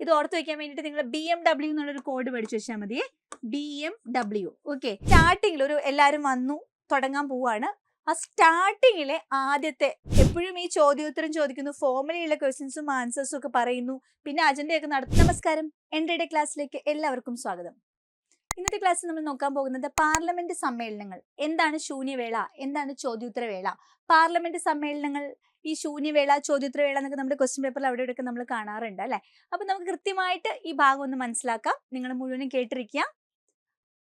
ഇത് ഓർത്ത് വെക്കാൻ വേണ്ടിയിട്ട് നിങ്ങൾ BMW എന്നുള്ളൊരു കോഡ് പഠിച്ചു വെച്ചാൽ മതിയേ. BMW. ഓക്കെ, സ്റ്റാർട്ടിങ്ങിൽ ഒരു എല്ലാവരും വന്നു തുടങ്ങാൻ പോവാണ്. ആ സ്റ്റാർട്ടിങ്ങിലെ ആദ്യത്തെ എപ്പോഴും ഈ ചോദ്യോത്തരം ചോദിക്കുന്നു, ഫോർമുലയുള്ള ക്വസ്റ്റ്യൻസും ആൻസേഴ്സും ഒക്കെ പറയുന്നു, പിന്നെ അജണ്ടയൊക്കെ നടത്തും. നമസ്കാരം, എൻ്റെ ക്ലാസ്സിലേക്ക് എല്ലാവർക്കും സ്വാഗതം. ഇന്നത്തെ ക്ലാസ്സിൽ നമ്മൾ നോക്കാൻ പോകുന്നത് പാർലമെന്റ് സമ്മേളനങ്ങൾ. എന്താണ് ശൂന്യവേള, എന്താണ് ചോദ്യോത്തരവേള, പാർലമെന്റ് സമ്മേളനങ്ങൾ, ഈ ശൂന്യവേള, ചോദ്യോത്തരവേള എന്നൊക്കെ നമ്മുടെ ക്വസ്റ്റ്യൻ പേപ്പറിൽ അവിടെ ഇവിടെയൊക്കെ നമ്മൾ കാണാറുണ്ട് അല്ലെ. അപ്പൊ നമുക്ക് കൃത്യമായിട്ട് ഈ ഭാഗം ഒന്ന് മനസ്സിലാക്കാം. നിങ്ങൾ മുഴുവനും കേട്ടിരിക്കുക.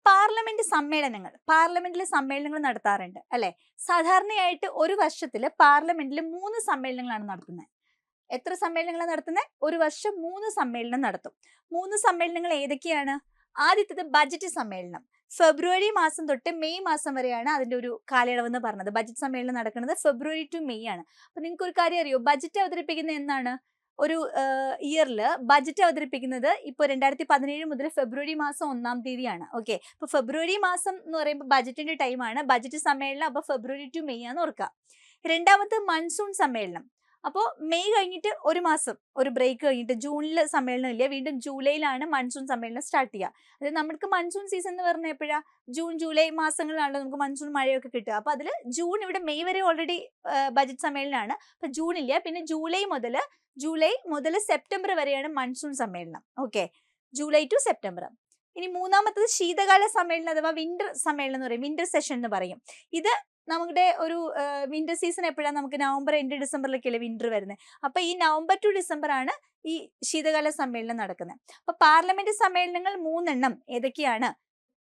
പാർലമെന്റ് പാർലമെന്റിൽ സമ്മേളനങ്ങൾ നടത്താറുണ്ട് അല്ലെ. സാധാരണയായിട്ട് ഒരു വർഷത്തിൽ പാർലമെന്റിൽ 3 സമ്മേളനങ്ങളാണ് നടത്തുന്നത്. എത്ര സമ്മേളനങ്ങളാണ് നടത്തുന്നത്? ഒരു വർഷം 3 സമ്മേളനം നടത്തും. 3 സമ്മേളനങ്ങൾ ഏതൊക്കെയാണ്? ആദ്യത്തേത് ബജറ്റ് സമ്മേളനം. ഫെബ്രുവരി മാസം തൊട്ട് മെയ് മാസം വരെയാണ് അതിന്റെ ഒരു കാലയളവ് എന്ന് പറഞ്ഞത്. ബജറ്റ് സമ്മേളനം നടക്കുന്നത് ഫെബ്രുവരി ടു മെയ് ആണ്. അപ്പൊ നിങ്ങൾക്ക് ഒരു കാര്യം അറിയോ, ബജറ്റ് അവതരിപ്പിക്കുന്നത് എന്നാണ്? ഒരു ഇയറിൽ ബജറ്റ് അവതരിപ്പിക്കുന്നത് ഇപ്പൊ 2017 മുതൽ ഫെബ്രുവരി മാസം 1-ാം തീയതിയാണ്. ഓക്കെ, അപ്പൊ ഫെബ്രുവരി മാസം എന്ന് പറയുമ്പോൾ ബജറ്റിന്റെ ടൈമാണ്. ബജറ്റ് സമ്മേളനം അപ്പൊ ഫെബ്രുവരി ടു മെയ് ആണെന്ന് ഓർക്കുക. രണ്ടാമത്തെ മൺസൂൺ സമ്മേളനം. അപ്പോൾ മെയ് കഴിഞ്ഞിട്ട് ഒരു മാസം ഒരു ബ്രേക്ക് കഴിഞ്ഞിട്ട് ജൂണിൽ സമ്മേളനം ഇല്ല, വീണ്ടും ജൂലൈയിലാണ് മൺസൂൺ സമ്മേളനം സ്റ്റാർട്ട് ചെയ്യുക. അതായത് നമുക്ക് മൺസൂൺ സീസൺ എന്ന് പറഞ്ഞാൽ എപ്പോഴാണ്? ജൂൺ ജൂലൈ മാസങ്ങളിലാണല്ലോ നമുക്ക് മൺസൂൺ മഴയൊക്കെ കിട്ടുക. അപ്പൊ അതിൽ ജൂൺ, ഇവിടെ മെയ് വരെ ഓൾറെഡി ബജറ്റ് സമ്മേളനമാണ്. അപ്പൊ ജൂൺ ഇല്ല, പിന്നെ ജൂലൈ മുതൽ സെപ്റ്റംബർ വരെയാണ് മൺസൂൺ സമ്മേളനം. Okay, July to September. ഇനി മൂന്നാമത്തത് ശീതകാല സമ്മേളനം അഥവാ വിന്റർ സമ്മേളനം എന്ന് പറയും, വിന്റർ സെഷൻ എന്ന് പറയും. ഇത് നമ്മുടെ ഒരു വിന്റർ സീസൺ എപ്പോഴാണ്? നമുക്ക് നവംബർ എൻഡ് ഡിസംബറിലേക്കല്ലേ വിന്റർ വരുന്നത്. അപ്പൊ ഈ നവംബർ ടു ഡിസംബർ ആണ് ഈ ശീതകാല സമ്മേളനം നടക്കുന്നത്. അപ്പൊ പാർലമെന്റ് സമ്മേളനങ്ങൾ 3 എണ്ണം ഏതൊക്കെയാണ്?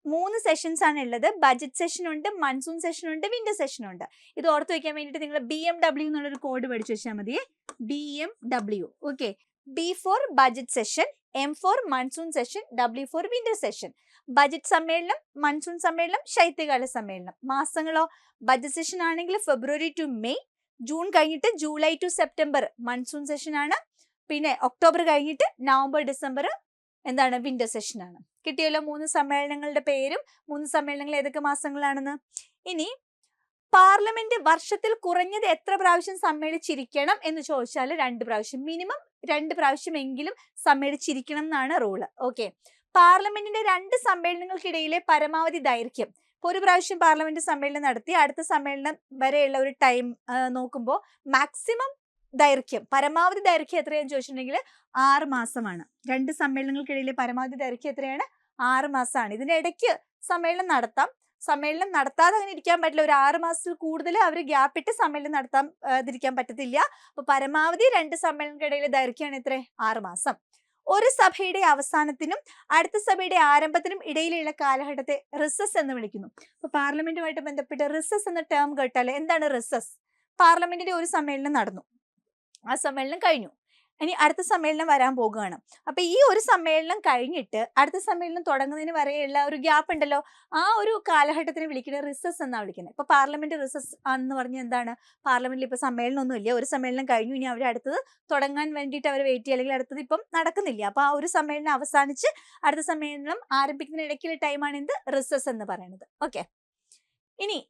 3 സെഷൻസ് ആണ് ഉള്ളത്. ബജറ്റ് സെഷൻ ഉണ്ട്, മൺസൂൺ സെഷൻ ഉണ്ട്, വിന്റർ സെഷൻ ഉണ്ട്. ഇത് ഓർത്ത് വെക്കാൻ വേണ്ടിയിട്ട് നിങ്ങൾ BMW എന്നുള്ളൊരു കോഡ് പഠിച്ചു വെച്ചാൽ മതിയേ. BMW. Okay, B for budget session, M for monsoon session, W for winter session. Budget സമ്മേളനം, മൺസൂൺ സമ്മേളനം, ശൈത്യകാല സമ്മേളനം. മാസങ്ങളോ? ബജറ്റ് സെഷൻ ആണെങ്കിൽ ഫെബ്രുവരി ടു മെയ്, ജൂൺ കഴിഞ്ഞിട്ട് July to September monsoon session ആണ്, പിന്നെ ഒക്ടോബർ കഴിഞ്ഞിട്ട് നവംബർ ഡിസംബർ എന്താണ്? വിന്റർ സെഷൻ ആണ്. കിട്ടിയല്ലോ 3 സമ്മേളനങ്ങളുടെ പേരും 3 സമ്മേളനങ്ങൾ ഏതൊക്കെ മാസങ്ങളാണെന്ന്. ഇനി പാർലമെന്റ് വർഷത്തിൽ കുറഞ്ഞത് എത്ര പ്രാവശ്യം സമ്മേളിച്ചിരിക്കണം എന്ന് ചോദിച്ചാൽ 2 പ്രാവശ്യം, മിനിമം 2 പ്രാവശ്യം എങ്കിലും സമ്മേളിച്ചിരിക്കണം എന്നാണ് റൂള്. ഓക്കെ, പാർലമെന്റിന്റെ 2 സമ്മേളനങ്ങൾക്കിടയിലെ പരമാവധി ദൈർഘ്യം. ഇപ്പൊ ഒരു പ്രാവശ്യം പാർലമെന്റ് സമ്മേളനം നടത്തി അടുത്ത സമ്മേളനം വരെയുള്ള ഒരു ടൈം നോക്കുമ്പോൾ മാക്സിമം ദൈർഘ്യം, പരമാവധി ദൈർഘ്യം എത്രയാണെന്ന് ചോദിച്ചിട്ടുണ്ടെങ്കിൽ 6 മാസമാണ്. 2 സമ്മേളനങ്ങൾക്കിടയിലെ പരമാവധി ദൈർഘ്യം എത്രയാണ്? 6 മാസമാണ്. ഇതിനിടയ്ക്ക് സമ്മേളനം നടത്താം. സമ്മേളനം നടത്താതെ അങ്ങനെ ഇരിക്കാൻ പറ്റില്ല. ഒരു 6 മാസത്തിൽ കൂടുതൽ അവർ ഗ്യാപ്പിട്ട് സമ്മേളനം നടത്താതിരിക്കാൻ പറ്റത്തില്ല. അപ്പൊ പരമാവധി 2 സമ്മേളനങ്ങൾക്കിടയിലെ ദൈർഘ്യമാണ് എത്ര? 6 മാസം. ഒരു സഭയുടെ അവസാനത്തിനും അടുത്ത സഭയുടെ ആരംഭത്തിനും ഇടയിലുള്ള കാലഘട്ടത്തെ റിസസ് എന്ന് വിളിക്കുന്നു. അപ്പൊ പാർലമെന്റുമായിട്ട് ബന്ധപ്പെട്ട് റിസസ് എന്ന ടേം കേട്ടാൽ എന്താണ് റിസസ്? പാർലമെന്റിന്റെ ഒരു സമ്മേളനം നടന്നു, ആ സമ്മേളനം കഴിഞ്ഞു, ഇനി അടുത്ത സമ്മേളനം വരാൻ പോകുകയാണ്. അപ്പൊ ഈ ഒരു സമ്മേളനം കഴിഞ്ഞിട്ട് അടുത്ത സമ്മേളനം തുടങ്ങുന്നതിന് വരെയുള്ള ഒരു ഗ്യാപ്പ് ഉണ്ടല്ലോ, ആ ഒരു കാലഘട്ടത്തിന് വിളിക്കുന്നത് റിസസ് എന്നാണ് വിളിക്കുന്നത്. ഇപ്പൊ പാർലമെന്റ് റിസസ് ആണെന്ന് പറഞ്ഞാൽ എന്താണ്? പാർലമെന്റിൽ ഇപ്പൊ സമ്മേളനം ഒന്നും ഇല്ല, ഒരു സമ്മേളനം കഴിഞ്ഞു, ഇനി അവർ അടുത്തത് തുടങ്ങാൻ വേണ്ടിയിട്ട് അവർ വെയിറ്റ് ചെയ്യുക, അല്ലെങ്കിൽ അടുത്തത് ഇപ്പം നടക്കുന്നില്ല. അപ്പൊ ആ ഒരു സമ്മേളനം അവസാനിച്ച് അടുത്ത സമ്മേളനം ആരംഭിക്കുന്ന ഇടയ്ക്കുള്ള ടൈമാണ് എന്ത്? റിസസ് എന്ന് പറയുന്നത്. ഓക്കെ, ഇനി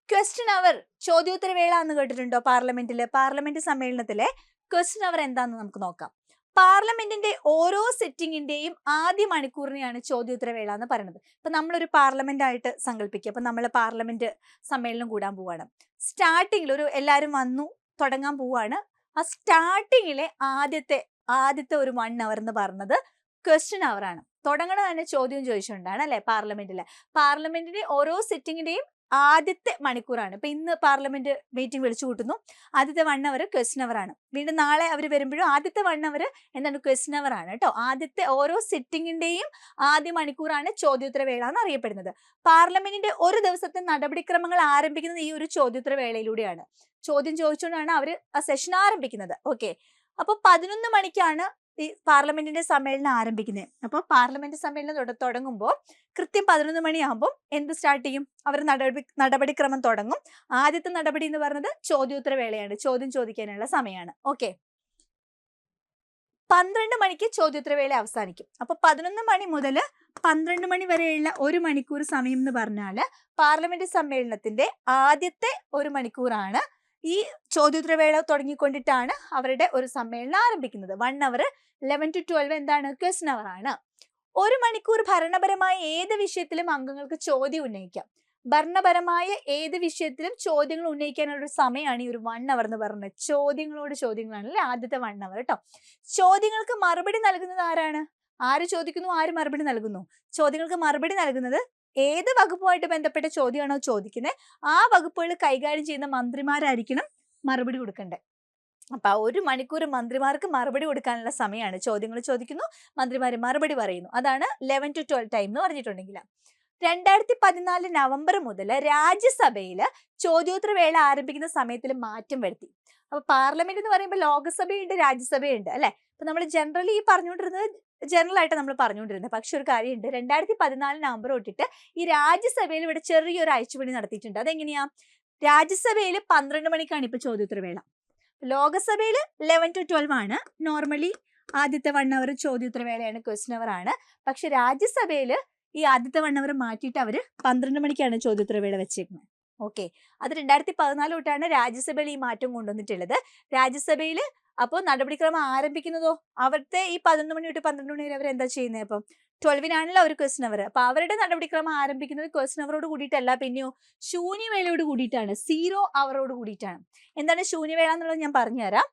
ക്വസ്റ്റ്യൻ അവർ, ചോദ്യോത്തരവേള എന്ന് കേട്ടിട്ടുണ്ടോ? പാർലമെന്റ് സമ്മേളനത്തിലെ ക്വസ്റ്റ്യൻ അവർ എന്താന്ന് നമുക്ക് നോക്കാം. പാർലമെന്റിന്റെ ഓരോ സിറ്റിംഗിന്റെയും ആദ്യ മണിക്കൂറിനെയാണ് ചോദ്യോത്തരവേള എന്ന് പറയുന്നത്. ഇപ്പൊ നമ്മളൊരു പാർലമെന്റ് ആയിട്ട് സങ്കല്പിക്കുക. അപ്പൊ നമ്മൾ പാർലമെന്റ് സമ്മേളനം കൂടാൻ പോവാണ്. സ്റ്റാർട്ടിങ്ങിൽ ഒരു എല്ലാവരും വന്നു തുടങ്ങാൻ പോവാണ്. ആ സ്റ്റാർട്ടിങ്ങിലെ ആദ്യത്തെ ഒരു 1 അവർ എന്ന് പറഞ്ഞത് ക്വസ്റ്റ്യൻ അവർ ആണ്. തുടങ്ങണ തന്നെ ചോദ്യം ചോദിച്ചുകൊണ്ടാണ് അല്ലെ. പാർലമെന്റിന്റെ ഓരോ സിറ്റിംഗിന്റെയും ആദ്യത്തെ മണിക്കൂറാണ്. ഇപ്പൊ ഇന്ന് പാർലമെന്റ് മീറ്റിംഗ് വിളിച്ചു കൂട്ടുന്നു, ആദ്യത്തെ 1 അവർ ക്വസ്റ്റ്യൻ അവർ ആണ്. വീണ്ടും നാളെ അവർ വരുമ്പോഴും ആദ്യത്തെ 1 അവർ എന്താണ്? ക്വസ്റ്റ്യൻ അവർ ആണ് കേട്ടോ. ആദ്യത്തെ ഓരോ സിറ്റിംഗിന്റെയും ആദ്യ മണിക്കൂറാണ് ചോദ്യോത്തരവേള എന്ന് അറിയപ്പെടുന്നത്. പാർലമെന്റിന്റെ ഒരു ദിവസത്തെ നടപടിക്രമങ്ങൾ ആരംഭിക്കുന്നത് ഈ ഒരു ചോദ്യോത്തരവേളയിലൂടെയാണ്. ചോദ്യം ചോദിച്ചുകൊണ്ടാണ് അവർ ആ സെഷൻ ആരംഭിക്കുന്നത്. ഓക്കെ, അപ്പൊ 11 മണിക്കാണ് ഈ പാർലമെന്റിന്റെ സമ്മേളനം ആരംഭിക്കുന്നത്. അപ്പോൾ പാർലമെന്റ് സമ്മേളനം തുടങ്ങുമ്പോൾ കൃത്യം 11 മണിയാകുമ്പോൾ എന്ത് സ്റ്റാർട്ട് ചെയ്യും? അവർ നടപടിക്രമം തുടങ്ങും. ആദ്യത്തെ നടപടി എന്ന് പറയുന്നത് ചോദ്യോത്തരവേളയാണ്, ചോദ്യം ചോദിക്കാനുള്ള സമയമാണ്. ഓക്കെ, 12 മണിക്ക് ചോദ്യോത്തരവേള അവസാനിക്കും. അപ്പൊ 11 മണി മുതൽ 12 മണി വരെയുള്ള 1 മണിക്കൂർ സമയം എന്ന് പറഞ്ഞാൽ പാർലമെന്റ് സമ്മേളനത്തിന്റെ ആദ്യത്തെ 1 മണിക്കൂറാണ് ഈ ചോദ്യോത്തരവേള തുടങ്ങിക്കൊണ്ടിട്ടാണ് അവരുടെ ഒരു സമ്മേളനം ആരംഭിക്കുന്നത്. 1 അവർ 11 to 12 എന്താണ്? ക്വസ്റ്റൻ അവർ ആണ്. 1 മണിക്കൂർ ഭരണപരമായ ഏത് വിഷയത്തിലും അംഗങ്ങൾക്ക് ചോദ്യം ഉന്നയിക്കാം. ഭരണപരമായ ഏത് വിഷയത്തിലും ചോദ്യങ്ങൾ ഉന്നയിക്കാനുള്ള ഒരു സമയമാണ് ഈ ഒരു 1 അവർ എന്ന് പറയുന്നത്. ചോദ്യങ്ങളാണ് അല്ലെ ആദ്യത്തെ 1 അവർ കേട്ടോ. ചോദ്യങ്ങൾക്ക് മറുപടി നൽകുന്നത് ആരാണ്? ആര് ചോദിക്കുന്നു, ആര് മറുപടി നൽകുന്നു? ചോദ്യങ്ങൾക്ക് മറുപടി നൽകുന്നത് ഏത് വകുപ്പുമായിട്ട് ബന്ധപ്പെട്ട ചോദ്യമാണോ ചോദിക്കുന്നത് ആ വകുപ്പുകൾ കൈകാര്യം ചെയ്യുന്ന മന്ത്രിമാരായിരിക്കണം മറുപടി കൊടുക്കേണ്ടത്. അപ്പൊ ആ 1 മണിക്കൂർ മന്ത്രിമാർക്ക് മറുപടി കൊടുക്കാനുള്ള സമയമാണ്. ചോദ്യങ്ങൾ ചോദിക്കുന്നു, മന്ത്രിമാര് മറുപടി പറയുന്നു. അതാണ് 11 to 12 ടൈം എന്ന് പറഞ്ഞിട്ടുണ്ടെങ്കിൽ. 2014 നവംബർ മുതൽ രാജ്യസഭയിൽ ചോദ്യോത്തരവേള ആരംഭിക്കുന്ന സമയത്തിൽ മാറ്റം വരുത്തി. അപ്പൊ പാർലമെന്റ് എന്ന് പറയുമ്പോൾ ലോകസഭയുണ്ട്, രാജ്യസഭയുണ്ട് അല്ലെ. അപ്പൊ നമ്മൾ ജനറലി പറഞ്ഞുകൊണ്ടിരുന്നത് ജനറൽ ആയിട്ട് നമ്മൾ പറഞ്ഞുകൊണ്ടിരുന്നത്. പക്ഷെ ഒരു കാര്യമുണ്ട്, 2014 നവംബർ തൊട്ടിട്ട് ഈ രാജ്യസഭയിൽ ഇവിടെ ചെറിയൊരു അഴിച്ചുപണി നടത്തിയിട്ടുണ്ട്. അതെങ്ങനെയാ? രാജ്യസഭയിൽ 12 മണിക്കാണ് ഇപ്പൊ ചോദ്യോത്തരവേള. ലോകസഭയിൽ 11 to 12 ആണ് നോർമലി. ആദ്യത്തെ 1 അവർ ചോദ്യോത്തരവേളയാണ്, ക്വസ്റ്റൻ അവർ ആണ്. പക്ഷെ രാജ്യസഭയിൽ ഈ ആദ്യത്തെ 1 അവർ മാറ്റിയിട്ട് അവര് 12 മണിക്കാണ് ചോദ്യോത്തരവേള വെച്ചേക്കുന്നത്. ഓക്കെ, അത് 2014 തൊട്ടാണ് രാജ്യസഭയിൽ ഈ മാറ്റം കൊണ്ടുവന്നിട്ടുള്ളത്. രാജ്യസഭയിൽ അപ്പോൾ നടപടിക്രമം ആരംഭിക്കുന്നതോ അവിടുത്തെ ഈ 11 മണി തൊട്ട് 12 മണി വരെ അവർ എന്താ ചെയ്യുന്നത്? അപ്പം 12-നാണല്ലോ ഒരു ക്വസ്റ്റൻ അവർ. അപ്പൊ അവരുടെ നടപടിക്രമം ആരംഭിക്കുന്നത് ക്വസ്റ്റൻ അവറോട് കൂടിയിട്ടല്ല, പിന്നെയോ ശൂന്യവേളയോട് കൂടിയിട്ടാണ്, 0 അവറോട് കൂടിയിട്ടാണ്. എന്താണ് ശൂന്യവേള എന്നുള്ളത് ഞാൻ പറഞ്ഞുതരാം.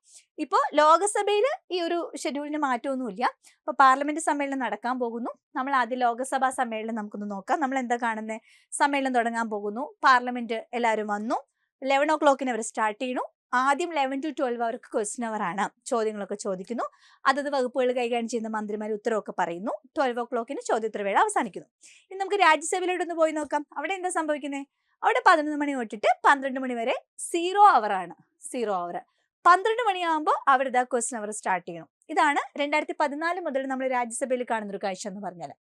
ഇപ്പോൾ ലോകസഭയിൽ ഈ ഒരു ഷെഡ്യൂളിന് മാറ്റമൊന്നുമില്ല. അപ്പൊ പാർലമെന്റ് സമ്മേളനം നടക്കാൻ പോകുന്നു. നമ്മൾ ആദ്യം ലോകസഭാ സമ്മേളനം നമുക്കൊന്ന് നോക്കാം. നമ്മൾ എന്താ കാണുന്നത്? സമ്മേളനം തുടങ്ങാൻ പോകുന്നു, പാർലമെന്റ് എല്ലാവരും വന്നു, 11 o'clock അവർ സ്റ്റാർട്ട് ചെയ്യുന്നു. ആദ്യം 11 to 12 അവർക്ക് ക്വസ്റ്റൻ അവർ ആണ്. ചോദ്യങ്ങളൊക്കെ ചോദിക്കുന്നു, അതത് വകുപ്പുകൾ കൈകാര്യം ചെയ്യുന്ന മന്ത്രിമാർ ഉത്തരവൊക്കെ പറയുന്നു. 12 o'clock അവസാനിക്കുന്നു. ഇനി നമുക്ക് രാജ്യസഭയിലോട്ട് ഒന്ന് പോയി നോക്കാം. അവിടെ എന്താ സംഭവിക്കുന്നത്? അവിടെ 11 മണി തൊട്ടിട്ട് 12 മണി വരെ 0 അവർ ആണ്. 0 അവർ 12 മണിയാകുമ്പോൾ അവരുടെ ക്വസ്റ്റൻ അവർ സ്റ്റാർട്ട് ചെയ്യണം. ഇതാണ് 2014 മുതൽ നമ്മൾ രാജ്യസഭയിൽ കാണുന്ന ഒരു കാഴ്ച എന്ന് പറഞ്ഞാൽ.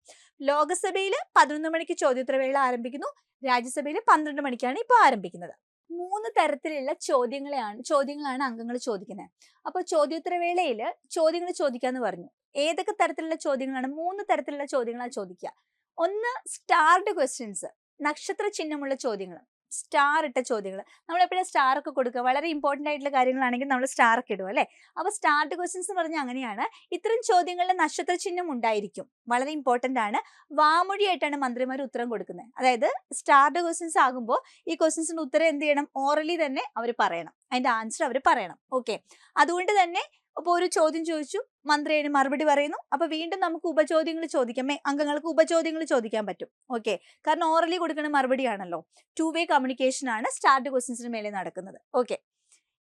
ലോകസഭയിൽ 11 മണിക്ക് ചോദ്യോത്തരവേള ആരംഭിക്കുന്നു, രാജ്യസഭയിൽ 12 മണിക്കാണ് ഇപ്പോൾ ആരംഭിക്കുന്നത്. 3 തരത്തിലുള്ള ചോദ്യങ്ങളാണ് അംഗങ്ങൾ ചോദിക്കുന്നത്. അപ്പോൾ ചോദ്യോത്തരവേളയിൽ ചോദ്യങ്ങൾ ചോദിക്കാന്ന് പറഞ്ഞു. ഏതൊക്കെ തരത്തിലുള്ള ചോദ്യങ്ങളാണ്? 3 തരത്തിലുള്ള ചോദ്യങ്ങളാണ് ചോദിക്കുക. ഒന്ന് സ്റ്റാർഡ് ക്വസ്റ്റ്യൻസ്, നക്ഷത്ര ചിഹ്നമുള്ള ചോദ്യങ്ങൾ, സ്റ്റാർ ഇട്ട ചോദ്യങ്ങൾ. നമ്മൾ എപ്പോഴും സ്റ്റാർ ഒക്കെ കൊടുക്കുക, വളരെ ഇമ്പോർട്ടന്റ് ആയിട്ടുള്ള കാര്യങ്ങളാണെങ്കിൽ നമ്മൾ സ്റ്റാർ ഒക്കെ ഇടും അല്ലെ. അപ്പൊ സ്റ്റാർഡ് ക്വസ്റ്റ്യൻസ് എന്ന് പറഞ്ഞാൽ അങ്ങനെയാണ്. ഇത്തരം ചോദ്യങ്ങളിൽ നക്ഷത്ര ചിഹ്നം ഉണ്ടായിരിക്കും, വളരെ ഇമ്പോർട്ടന്റ് ആണ്. വാമൊഴിയായിട്ടാണ് മന്ത്രിമാർ ഉത്തരം കൊടുക്കുന്നത്. അതായത് സ്റ്റാർഡ് ക്വസ്റ്റ്യൻസ് ആകുമ്പോൾ ഈ ക്വസ്റ്റ്യൻസിന്റെ ഉത്തരം എന്ത് ചെയ്യണം? ഓറലി തന്നെ അവർ പറയണം, അതിന്റെ ആൻസർ അവർ പറയണം. ഓക്കെ, അതുകൊണ്ട് തന്നെ അപ്പോൾ ഒരു ചോദ്യം ചോദിച്ചു, മന്ത്രി അതിന് മറുപടി പറയുന്നു. അപ്പൊ വീണ്ടും നമുക്ക് ഉപചോദ്യങ്ങൾ ചോദിക്കാം, അംഗങ്ങൾക്ക് ഉപചോദ്യങ്ങൾ ചോദിക്കാൻ പറ്റും. ഓക്കെ, കാരണം ഓറലി കൊടുക്കുന്ന മറുപടിയാണല്ലോ. 2-way കമ്മ്യൂണിക്കേഷൻ ആണ് സ്റ്റാർഡ് ക്വസ്റ്റ്യൻസിന് മേലെ നടക്കുന്നത്. ഓക്കെ,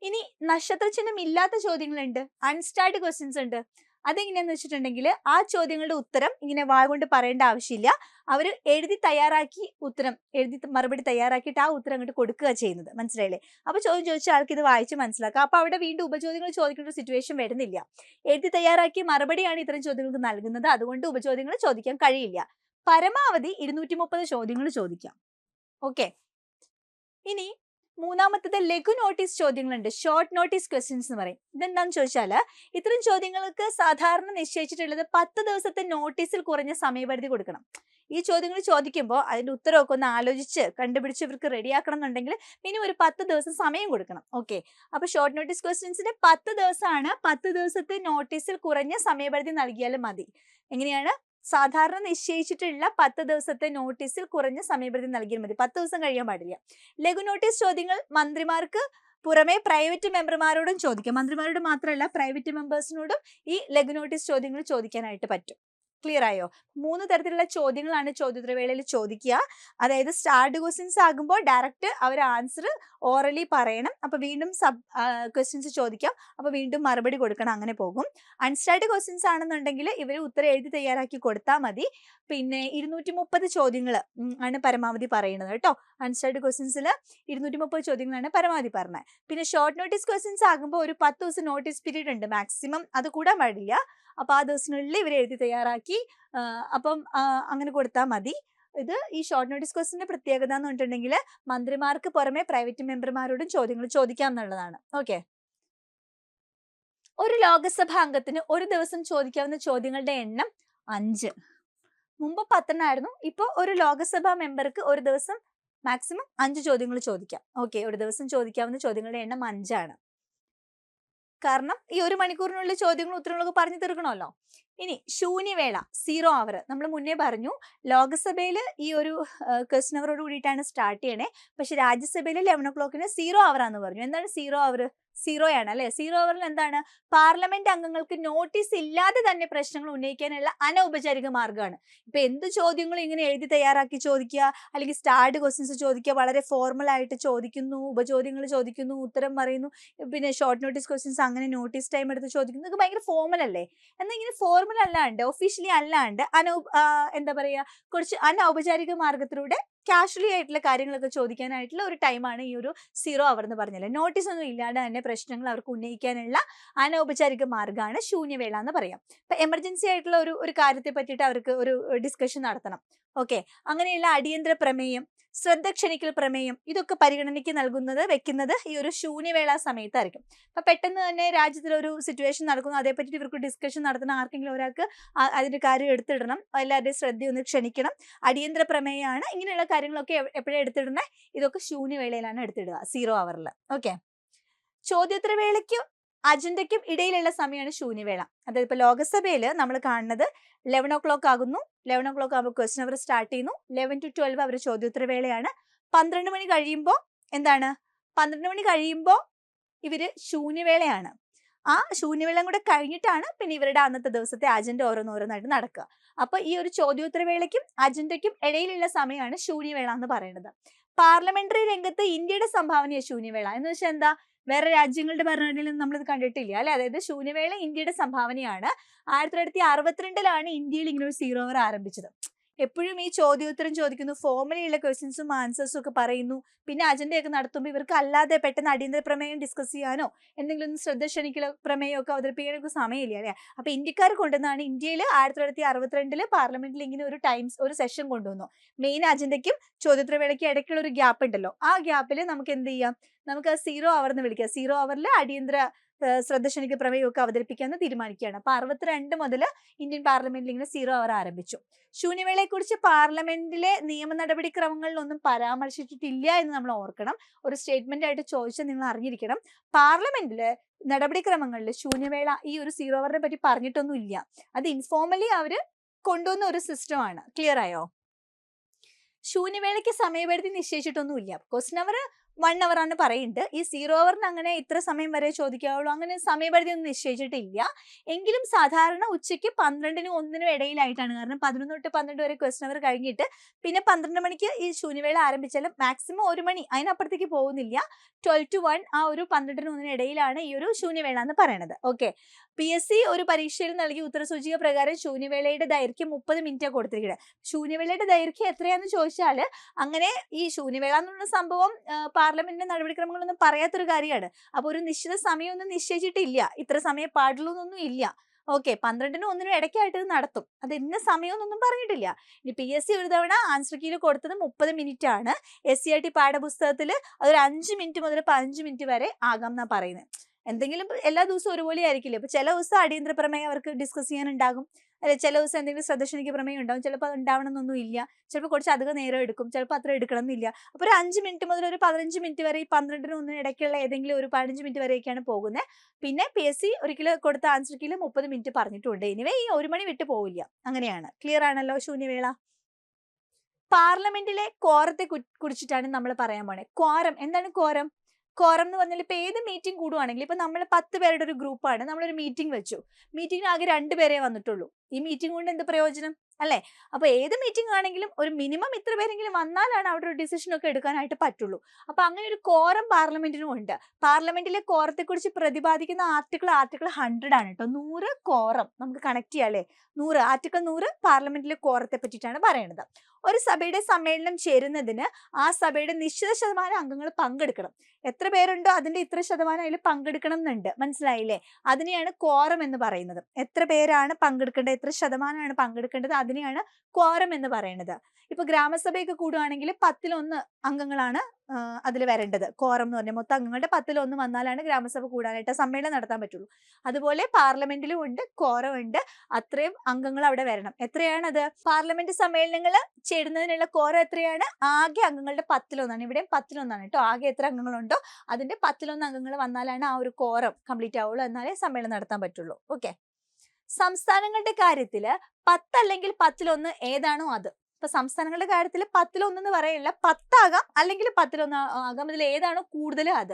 ഇനി നക്ഷത്ര ചിഹ്നം ഇല്ലാത്ത ചോദ്യങ്ങളുണ്ട്, അൺസ്റ്റാർഡ് ക്വസ്റ്റ്യൻസ് ഉണ്ട്. അതെങ്ങനെയാന്ന് വെച്ചിട്ടുണ്ടെങ്കിൽ ആ ചോദ്യങ്ങളുടെ ഉത്തരം ഇങ്ങനെ വാഗൊണ്ട് പറയേണ്ട ആവശ്യമില്ല. അവർ എഴുതി മറുപടി തയ്യാറാക്കിയിട്ട് ആ ഉത്തരം അങ്ങോട്ട് കൊടുക്കുക ചെയ്യുന്നത്. മനസ്സിലായില്ലേ? അപ്പൊ ചോദ്യം ചോദിച്ച ആൾക്ക് ഇത് വായിച്ച് മനസ്സിലാക്കുക. അപ്പൊ അവിടെ വീണ്ടും ഉപചോദ്യങ്ങൾ ചോദിക്കേണ്ട ഒരു സിറ്റുവേഷൻ വരുന്നില്ല. എഴുതി തയ്യാറാക്കി മറുപടിയാണ് ഇത്തരം ചോദ്യങ്ങൾക്ക് നൽകുന്നത്. അതുകൊണ്ട് ഉപചോദ്യങ്ങൾ ചോദിക്കാൻ കഴിയില്ല. പരമാവധി 230 ചോദ്യങ്ങൾ ചോദിക്കാം. ഓക്കെ, ഇനി മൂന്നാമത്തത് ലഘു നോട്ടീസ് ചോദ്യങ്ങളുണ്ട്, ഷോർട്ട് നോട്ടീസ് ക്വസ്റ്റ്യൻസ് എന്ന് പറയും. ഇതെന്താണെന്ന് ചോദിച്ചാൽ ഇത്തരം ചോദ്യങ്ങൾക്ക് സാധാരണ നിശ്ചയിച്ചിട്ടുള്ളത് 10 ദിവസത്തെ നോട്ടീസിൽ കുറഞ്ഞ സമയപരിധി കൊടുക്കണം. ഈ ചോദ്യങ്ങൾ ചോദിക്കുമ്പോൾ അതിന്റെ ഉത്തരവൊക്കെ ഒന്ന് ആലോചിച്ച് കണ്ടുപിടിച്ച് ഇവർക്ക് റെഡിയാക്കണം എന്നുണ്ടെങ്കിൽ മിനിമം ഒരു 10 ദിവസം സമയം കൊടുക്കണം. ഓക്കെ, അപ്പൊ ഷോർട്ട് നോട്ടീസ് ക്വസ്റ്റ്യൻസിന് 10 ദിവസമാണ്. 10 ദിവസത്തെ നോട്ടീസിൽ കുറഞ്ഞ സമയപരിധി നൽകിയാലും മതി. എങ്ങനെയാണ്? സാധാരണ നിശ്ചയിച്ചിട്ടുള്ള 10 ദിവസത്തെ നോട്ടീസിൽ കുറഞ്ഞ സമയപരിധി നൽകിയാൽ മതി, 10 ദിവസം കഴിയാൻ പാടില്ല. ലഘു നോട്ടീസ് ചോദ്യങ്ങൾ മന്ത്രിമാർക്ക് പുറമെ പ്രൈവറ്റ് മെമ്പർമാരോടും ചോദിക്കാം. മന്ത്രിമാരോട് മാത്രമല്ല പ്രൈവറ്റ് മെമ്പേഴ്സിനോടും ഈ ലഘു നോട്ടീസ് ചോദ്യങ്ങൾ ചോദിക്കാനായിട്ട് പറ്റും. ക്ലിയർ ആയോ? 3 തരത്തിലുള്ള ചോദ്യങ്ങളാണ് ചോദ്യോത്തരവേളയിൽ ചോദിക്കുക. അതായത് സ്റ്റാർഡ് ക്വസ്റ്റ്യൻസ് ആകുമ്പോൾ ഡയറക്റ്റ് അവർ ആൻസർ ഓറലി പറയണം. അപ്പൊ വീണ്ടും ക്വസ്റ്റ്യൻസ് ചോദിക്കാം, അപ്പൊ വീണ്ടും മറുപടി കൊടുക്കണം, അങ്ങനെ പോകും. അൺസ്റ്റാർഡ് ക്വസ്റ്റ്യൻസ് ആണെന്നുണ്ടെങ്കിൽ ഇവർ ഉത്തരം എഴുതി തയ്യാറാക്കി കൊടുത്താൽ മതി. പിന്നെ 230 ചോദ്യങ്ങൾ ആണ് പരമാവധി പറയുന്നത് കേട്ടോ. അൺസ്റ്റാർഡ് ക്വസ്റ്റ്യൻസിൽ 230 ചോദ്യങ്ങളാണ് പരമാവധി പറഞ്ഞത്. പിന്നെ ഷോർട്ട് നോട്ടീസ് ക്വസ്റ്റ്യൻസ് ആകുമ്പോൾ ഒരു 10 ദിവസം നോട്ടീസ് പീരീഡ് ഉണ്ട്, മാക്സിമം അത് കൂടാൻ പാടില്ല. അപ്പൊ ആ ദിവസത്തിനുള്ളിൽ ഇവർ എഴുതി തയ്യാറാക്കി അപ്പം അങ്ങനെ കൊടുത്താൽ മതി. ഇത് ഈ ഷോർട്ട് നോട്ടീസ് ക്വസ്റ്റിന്റെ പ്രത്യേകത എന്ന് പറഞ്ഞിട്ടുണ്ടെങ്കിൽ മന്ത്രിമാർക്ക് പുറമെ പ്രൈവറ്റ് മെമ്പർമാരോടും ചോദ്യങ്ങൾ ചോദിക്കാം എന്നുള്ളതാണ്. ഓക്കെ, ഒരു ലോകസഭാ അംഗത്തിന് ഒരു ദിവസം ചോദിക്കാവുന്ന ചോദ്യങ്ങളുടെ എണ്ണം 5. മുമ്പ് 10 ആയിരുന്നു. ഇപ്പോൾ ഒരു ലോകസഭാ മെമ്പർക്ക് ഒരു ദിവസം മാക്സിമം 5 ചോദ്യങ്ങൾ ചോദിക്കാം. ഓക്കെ, ഒരു ദിവസം ചോദിക്കാവുന്ന ചോദ്യങ്ങളുടെ എണ്ണം 5 ആണ്. കാരണം ഈ 1 മണിക്കൂറിനുള്ളിൽ ചോദ്യങ്ങളും ഉത്തരങ്ങളൊക്കെ പറഞ്ഞു തീർക്കണമല്ലോ. ഇനി ശൂന്യവേള 0 അവർ നമ്മൾ മുന്നേ പറഞ്ഞു, ലോകസഭയിൽ ഈ ഒരു ക്വസ്റ്റ്യൻ അവറോട് കൂടിയിട്ടാണ് സ്റ്റാർട്ട് ചെയ്യണേ. പക്ഷെ രാജ്യസഭയിൽ 11 o'clock 0 അവർ ആണെന്ന് പറഞ്ഞു. എന്താണ് 0 അവർ? 0 ആണ് അല്ലെ. 0 അവറിൽ എന്താണ്? പാർലമെന്റ് അംഗങ്ങൾക്ക് നോട്ടീസ് ഇല്ലാതെ തന്നെ പ്രശ്നങ്ങൾ ഉന്നയിക്കാനുള്ള അനൗപചാരിക മാർഗ്ഗമാണ്. ഇപ്പൊ എന്ത് ചോദ്യങ്ങളും ഇങ്ങനെ എഴുതി തയ്യാറാക്കി ചോദിക്കുക, അല്ലെങ്കിൽ സ്റ്റാർഡ് ക്വസ്റ്റ്യൻസ് ചോദിക്കുക, വളരെ ഫോർമൽ ആയിട്ട് ചോദിക്കുന്നു, ഉപചോദ്യങ്ങൾ ചോദിക്കുന്നു, ഉത്തരം പറയുന്നു, പിന്നെ ഷോർട്ട് നോട്ടീസ് ക്വസ്റ്റ്യൻസ് അങ്ങനെ നോട്ടീസ് ടൈം എടുത്ത് ചോദിക്കുന്നു. ഇതൊക്കെ ഭയങ്കര ഫോർമൽ അല്ലേ? എന്നാൽ ഇങ്ങനെ ഫോർമൽ അല്ലാണ്ട്, ഒഫീഷ്യലി അല്ലാണ്ട് എന്താ പറയാ, കുറച്ച് അനൗപചാരിക മാർഗത്തിലൂടെ കാഷ്വലി ആയിട്ടുള്ള കാര്യങ്ങളൊക്കെ ചോദിക്കാനായിട്ടുള്ള ഒരു ടൈമാണ് ഈ ഒരു 0 അവർ എന്ന് പറഞ്ഞാൽ. നോട്ടീസ് ഒന്നും ഇല്ലാണ്ട് തന്നെ പ്രശ്നങ്ങൾ അവർക്ക് ഉന്നയിക്കാനുള്ള അനൗപചാരിക മാർഗ്ഗമാണ് ശൂന്യവേള എന്ന് പറയാം. ഇപ്പൊ എമർജൻസി ആയിട്ടുള്ള ഒരു കാര്യത്തെ പറ്റിയിട്ട് അവർക്ക് ഒരു ഡിസ്കഷൻ നടത്തണം. ഓക്കെ, അങ്ങനെയുള്ള അടിയന്തര പ്രമേയം, ശ്രദ്ധ ക്ഷണിക്കൽ പ്രമേയം, ഇതൊക്കെ പരിഗണനയ്ക്ക് വെക്കുന്നത് ഈ ഒരു ശൂന്യവേള സമയത്തായിരിക്കും. അപ്പൊ പെട്ടെന്ന് തന്നെ രാജ്യത്തിലൊരു സിറ്റുവേഷൻ നടക്കുന്നു, അതേപ്പറ്റി ഇവർക്ക് ഡിസ്കഷൻ നടത്തണം, ആർക്കെങ്കിലും ഒരാൾക്ക് അതിന്റെ കാര്യം എടുത്തിടണം, എല്ലാവരുടെയും ശ്രദ്ധ ഒന്ന് ക്ഷണിക്കണം, അടിയന്തര പ്രമേയമാണ്, ഇങ്ങനെയുള്ള കാര്യങ്ങളൊക്കെ എപ്പോഴാണ് എടുത്തിടുന്നത്? ഇതൊക്കെ ശൂന്യവേളയിലാണ് എടുത്തിടുക, 0 അവറിൽ. ഓക്കെ, ചോദ്യോത്തരവേളയ്ക്കും അജണ്ടയ്ക്കും ഇടയിലുള്ള സമയമാണ് ശൂന്യവേള. അതായത് ഇപ്പൊ ലോകസഭയിൽ നമ്മൾ കാണുന്നത് 11 o'clock ആകുന്നു. 11 o'clock ആകുമ്പോൾ ക്വസ്റ്റ്യൻ അവർ സ്റ്റാർട്ട് ചെയ്യുന്നു. 11 to 12 അവർ ചോദ്യോത്തരവേളയാണ്. 12 മണി കഴിയുമ്പോൾ എന്താണ്? 12 മണി കഴിയുമ്പോൾ ഇവര് ശൂന്യവേളയാണ്. ആ ശൂന്യവേള കൂടെ കഴിഞ്ഞിട്ടാണ് പിന്നെ ഇവരുടെ അന്നത്തെ ദിവസത്തെ അജണ്ട ഓരോന്നോരോന്നായിട്ട് നടക്കുക. അപ്പൊ ഈ ഒരു ചോദ്യോത്തരവേളയ്ക്കും അജണ്ടയ്ക്കും ഇടയിലുള്ള സമയമാണ് ശൂന്യവേള എന്ന് പറയുന്നത്. പാർലമെന്ററി രംഗത്ത് ഇന്ത്യയുടെ സംഭാവനയാണ് ശൂന്യവേള. എന്ന് വെച്ചാൽ എന്താ? വേറെ രാജ്യങ്ങളുടെ ഭരണഘടനയിൽ നമ്മളിത് കണ്ടിട്ടില്ല അല്ലെ. അതായത് ശൂന്യവേള ഇന്ത്യയുടെ സംഭാവനയാണ്. 1962 ഇന്ത്യയിൽ ഇങ്ങനെ ഒരു 0 അവർ ആരംഭിച്ചത്. എപ്പോഴും ഈ ചോദ്യോത്തരം ചോദിക്കുന്നു, ഫോർമലി ഉള്ള ക്വസ്റ്റ്യൻസും ആൻസേഴ്സും ഒക്കെ പറയുന്നു, പിന്നെ അജണ്ടയൊക്കെ നടത്തുമ്പോൾ ഇവർക്ക് അല്ലാതെ പെട്ടെന്ന് അടിയന്തര പ്രമേയം ഡിസ്കസ് ചെയ്യാനോ എന്തെങ്കിലും ശ്രദ്ധ ക്ഷണിക്കലോ പ്രമേയമൊക്കെ അവതരിപ്പിക്കാനൊക്കെ സമയമില്ല അല്ലെ. അപ്പൊ ഇന്ത്യക്കാർ കൊണ്ടുവന്നാണ് ഇന്ത്യയിൽ 1962 പാർലമെന്റിൽ ഇങ്ങനെ ഒരു സെഷൻ കൊണ്ടുവന്നു. മെയിൻ അജണ്ടയ്ക്കും ചോദ്യോത്തരവേളയ്ക്കും ഇടയ്ക്കുള്ള ഒരു ഗ്യാപ്പ് ഉണ്ടല്ലോ, ആ ഗ്യാപ്പിൽ നമുക്ക് എന്ത് ചെയ്യാം? നമുക്ക് 0 അവർ എന്ന് വിളിക്കാം. 0 അവറിൽ അടിയന്തര ശ്രദ്ധ ക്ഷണിക്കൽ പ്രമേയമൊക്കെ അവതരിപ്പിക്കാമെന്ന് തീരുമാനിക്കുകയാണ്. അപ്പൊ 62 മുതൽ ഇന്ത്യൻ പാർലമെന്റിൽ ഇങ്ങനെ 0 അവർ ആരംഭിച്ചു. ശൂന്യവേളയെ കുറിച്ച് പാർലമെന്റിലെ നിയമ നടപടിക്രമങ്ങളിലൊന്നും പരാമർശിച്ചിട്ടില്ല എന്ന് നമ്മൾ ഓർക്കണം. ഒരു സ്റ്റേറ്റ്മെന്റ് ആയിട്ട് ചോദിച്ചാൽ നിങ്ങൾ അറിഞ്ഞിരിക്കണം, പാർലമെന്റിലെ നടപടിക്രമങ്ങളിൽ ശൂന്യവേള ഈ ഒരു 0 അവറിനെ പറ്റി പറഞ്ഞിട്ടൊന്നും ഇല്ല. അത് ഇൻഫോർമലി അവര് കൊണ്ടുവന്ന ഒരു സിസ്റ്റമാണ്. ക്ലിയർ ആയോ? ശൂന്യവേളയ്ക്ക് സമയപരിധി നിശ്ചയിച്ചിട്ടൊന്നുമില്ല. ക്വസ്റ്റ്യൻ അവർ 1 hour ആണ് പറയുന്നത്. ഈ 0 അവറിന് അങ്ങനെ ഇത്ര സമയം വരെ ചോദിക്കാവുള്ളൂ, അങ്ങനെ സമയപരിധി ഒന്നും നിശ്ചയിച്ചിട്ടില്ല. എങ്കിലും സാധാരണ ഉച്ചയ്ക്ക് 12നും 1നും ഇടയിലായിട്ടാണ്. കാരണം 11 തൊട്ട് 12 വരെ ക്വസ്റ്റ്യൻ അവർ കഴിഞ്ഞിട്ട് പിന്നെ 12 മണിക്ക് ഈ ശൂന്യവേള ആരംഭിച്ചാലും മാക്സിമം 1 മണി, അതിനപ്പുറത്തേക്ക് പോകുന്നില്ല. 12 to 1 ആ ഒരു 12നും 1നും ഇടയിലാണ് ഈ ഒരു ശൂന്യവേള എന്ന് പറയുന്നത്. ഓക്കെ, PSC ഒരു പരീക്ഷയിൽ നൽകിയ ഉത്തരസൂചിക പ്രകാരം ശൂന്യവേളയുടെ ദൈർഘ്യം 30 മിനിറ്റ് കൊടുത്തിരിക്കുന്നത്. ശൂന്യവേളയുടെ ദൈർഘ്യം എത്രയാന്ന് ചോദിച്ചാൽ, അങ്ങനെ ഈ ശൂന്യവേള എന്നുള്ള സംഭവം പാർലമെന്റിന്റെ നടപടിക്രമങ്ങളൊന്നും പറയാത്തൊരു കാര്യമാണ്. അപ്പൊ ഒരു നിശ്ചിത സമയമൊന്നും നിശ്ചയിച്ചിട്ടില്ല, ഇത്ര സമയം പാടുള്ളൂ എന്നൊന്നും ഇല്ല. ഓക്കെ, 12നും 1നും ഇടയ്ക്കായിട്ട് ഇത് നടത്തും. അത് ഇന്ന സമയമൊന്നും പറഞ്ഞിട്ടില്ല. ഇനി PSC ഒരു തവണ ആൻസർ കീയിൽ കൊടുത്തത് 30 മിനിറ്റ് ആണ്. SCERT പാഠപുസ്തകത്തിൽ അതൊരു 5 മിനിറ്റ് മുതൽ 15 മിനിറ്റ് വരെ ആകാം എന്നാ പറയുന്നത്. എന്തെങ്കിലും എല്ലാ ദിവസവും ഒരുപോലെ ആയിരിക്കില്ല. അപ്പൊ ചില ദിവസം അടിയന്തര പ്രമേയം അവർക്ക് ഡിസ്കസ് ചെയ്യാനുണ്ടാകും, അല്ലെ ചില ദിവസം എന്തെങ്കിലും ശ്രദ്ധ ക്ഷണിക്കൽ പ്രമേയം ഉണ്ടാവും. ചിലപ്പോൾ അത് ഉണ്ടാവണമെന്നൊന്നും ഇല്ല, ചിലപ്പോൾ കുറച്ച് അധികം നേരം എടുക്കും, ചിലപ്പോൾ അത്ര എടുക്കണം എന്നില്ല. അപ്പോൾ ഒരു 5 മിനിറ്റ് മുതൽ ഒരു 15 മിനിറ്റ് വരെ, ഈ 12നും 1നും ഇടയ്ക്കുള്ള ഏതെങ്കിലും ഒരു 15 മിനിറ്റ് വരെയൊക്കെയാണ് പോകുന്നത്. പിന്നെ PSC ഒരിക്കലും കൊടുത്ത ആൻസർ കീയിൽ 30 മിനിറ്റ് പറഞ്ഞിട്ടുണ്ട്. എനിവേ ഈ 1 മണി വിട്ട് പോവില്ല. അങ്ങനെയാണ്. ക്ലിയർ ആണല്ലോ ശൂന്യവേള? പാർലമെന്റിലെ ക്വാറത്തെ കുറിച്ചിട്ടാണ് നമ്മൾ പറയാൻ പോണേ. ക്വാറം എന്താണ്? ക്വാറം എന്ന് പറഞ്ഞാൽ ഇപ്പൊ ഏത് മീറ്റിംഗ് കൂടുവാണെങ്കിൽ, ഇപ്പൊ നമ്മൾ 10 പേരുടെ ഒരു ഗ്രൂപ്പാണ്, നമ്മളൊരു മീറ്റിംഗ് വെച്ചു, മീറ്റിംഗിന് ആകെ 2 പേരെ വന്നിട്ടുള്ളൂ. ഈ മീറ്റിംഗ് കൊണ്ട് എന്ത് പ്രയോജനം അല്ലെ? അപ്പൊ ഏത് മീറ്റിംഗ് ആണെങ്കിലും ഒരു മിനിമം ഇത്ര പേരെങ്കിലും വന്നാലാണ് അവിടെ ഒരു ഡിസിഷൻ ഒക്കെ എടുക്കാനായിട്ട് പറ്റുള്ളൂ. അപ്പൊ അങ്ങനെ ഒരു കോറം പാർലമെന്റിനും ഉണ്ട്. പാർലമെന്റിലെ കോറത്തെ കുറിച്ച് പ്രതിപാദിക്കുന്ന ആർട്ടിക്കിൾ 100 ആണ് കേട്ടോ. 100 കോറം നമുക്ക് കണക്ട് ചെയ്യാം അല്ലെ. 100 ആർട്ടിക്കിൾ 100 പാർലമെന്റിലെ കോറത്തെ പറ്റിയിട്ടാണ് പറയുന്നത്. ഒരു സഭയുടെ സമ്മേളനം ചേരുന്നതിന് ആ സഭയുടെ നിശ്ചിത ശതമാനം അംഗങ്ങൾ പങ്കെടുക്കണം. എത്ര പേരുണ്ടോ അതിന്റെ ഇത്ര ശതമാനം അതിൽ പങ്കെടുക്കണം എന്നുണ്ട്. മനസ്സിലായില്ലേ? അതിനെയാണ് കോറം എന്ന് പറയുന്നത്. എത്ര പേരാണ് പങ്കെടുക്കേണ്ടത്, എത്ര ശതമാനമാണ് പങ്കെടുക്കേണ്ടത് അതിനെയാണ് ക്വാറം എന്ന് പറയുന്നത്. ഇപ്പൊ ഗ്രാമസഭയൊക്കെ കൂടുകയാണെങ്കിൽ 10 അംഗങ്ങളാണ് അതിൽ വരേണ്ടത്. ക്വാറം എന്ന് പറഞ്ഞാൽ മൊത്തം അംഗങ്ങളുടെ 10 വന്നാലാണ് ഗ്രാമസഭ കൂടാനായിട്ട് സമ്മേളനം നടത്താൻ പറ്റുള്ളൂ. അതുപോലെ പാർലമെന്റിലും ഉണ്ട്, ക്വാറം ഉണ്ട്. അത്രയും അംഗങ്ങൾ അവിടെ വരണം. എത്രയാണത്? പാർലമെന്റ് സമ്മേളനങ്ങൾ ചേരുന്നതിനുള്ള ക്വാറം എത്രയാണ്? ആകെ അംഗങ്ങളുടെ 10 ഇവിടെയും 10 കേട്ടോ. ആകെ എത്ര അംഗങ്ങളുണ്ടോ അതിന്റെ 10 അംഗങ്ങൾ വന്നാലാണ് ആ ഒരു ക്വാറം കംപ്ലീറ്റ് ആവുള്ളൂ, എന്നാലേ സമ്മേളനം നടത്താൻ പറ്റുള്ളൂ. ഓക്കെ. സംസ്ഥാനങ്ങളുടെ കാര്യത്തില് 10 അല്ലെങ്കിൽ 10 ഏതാണോ അത്. ഇപ്പൊ സംസ്ഥാനങ്ങളുടെ കാര്യത്തിൽ 10 എന്ന് പറയില്ല, 10 ആകാം അല്ലെങ്കിൽ 10 ആകാം. ഇതിൽ ഏതാണോ കൂടുതൽ അത്.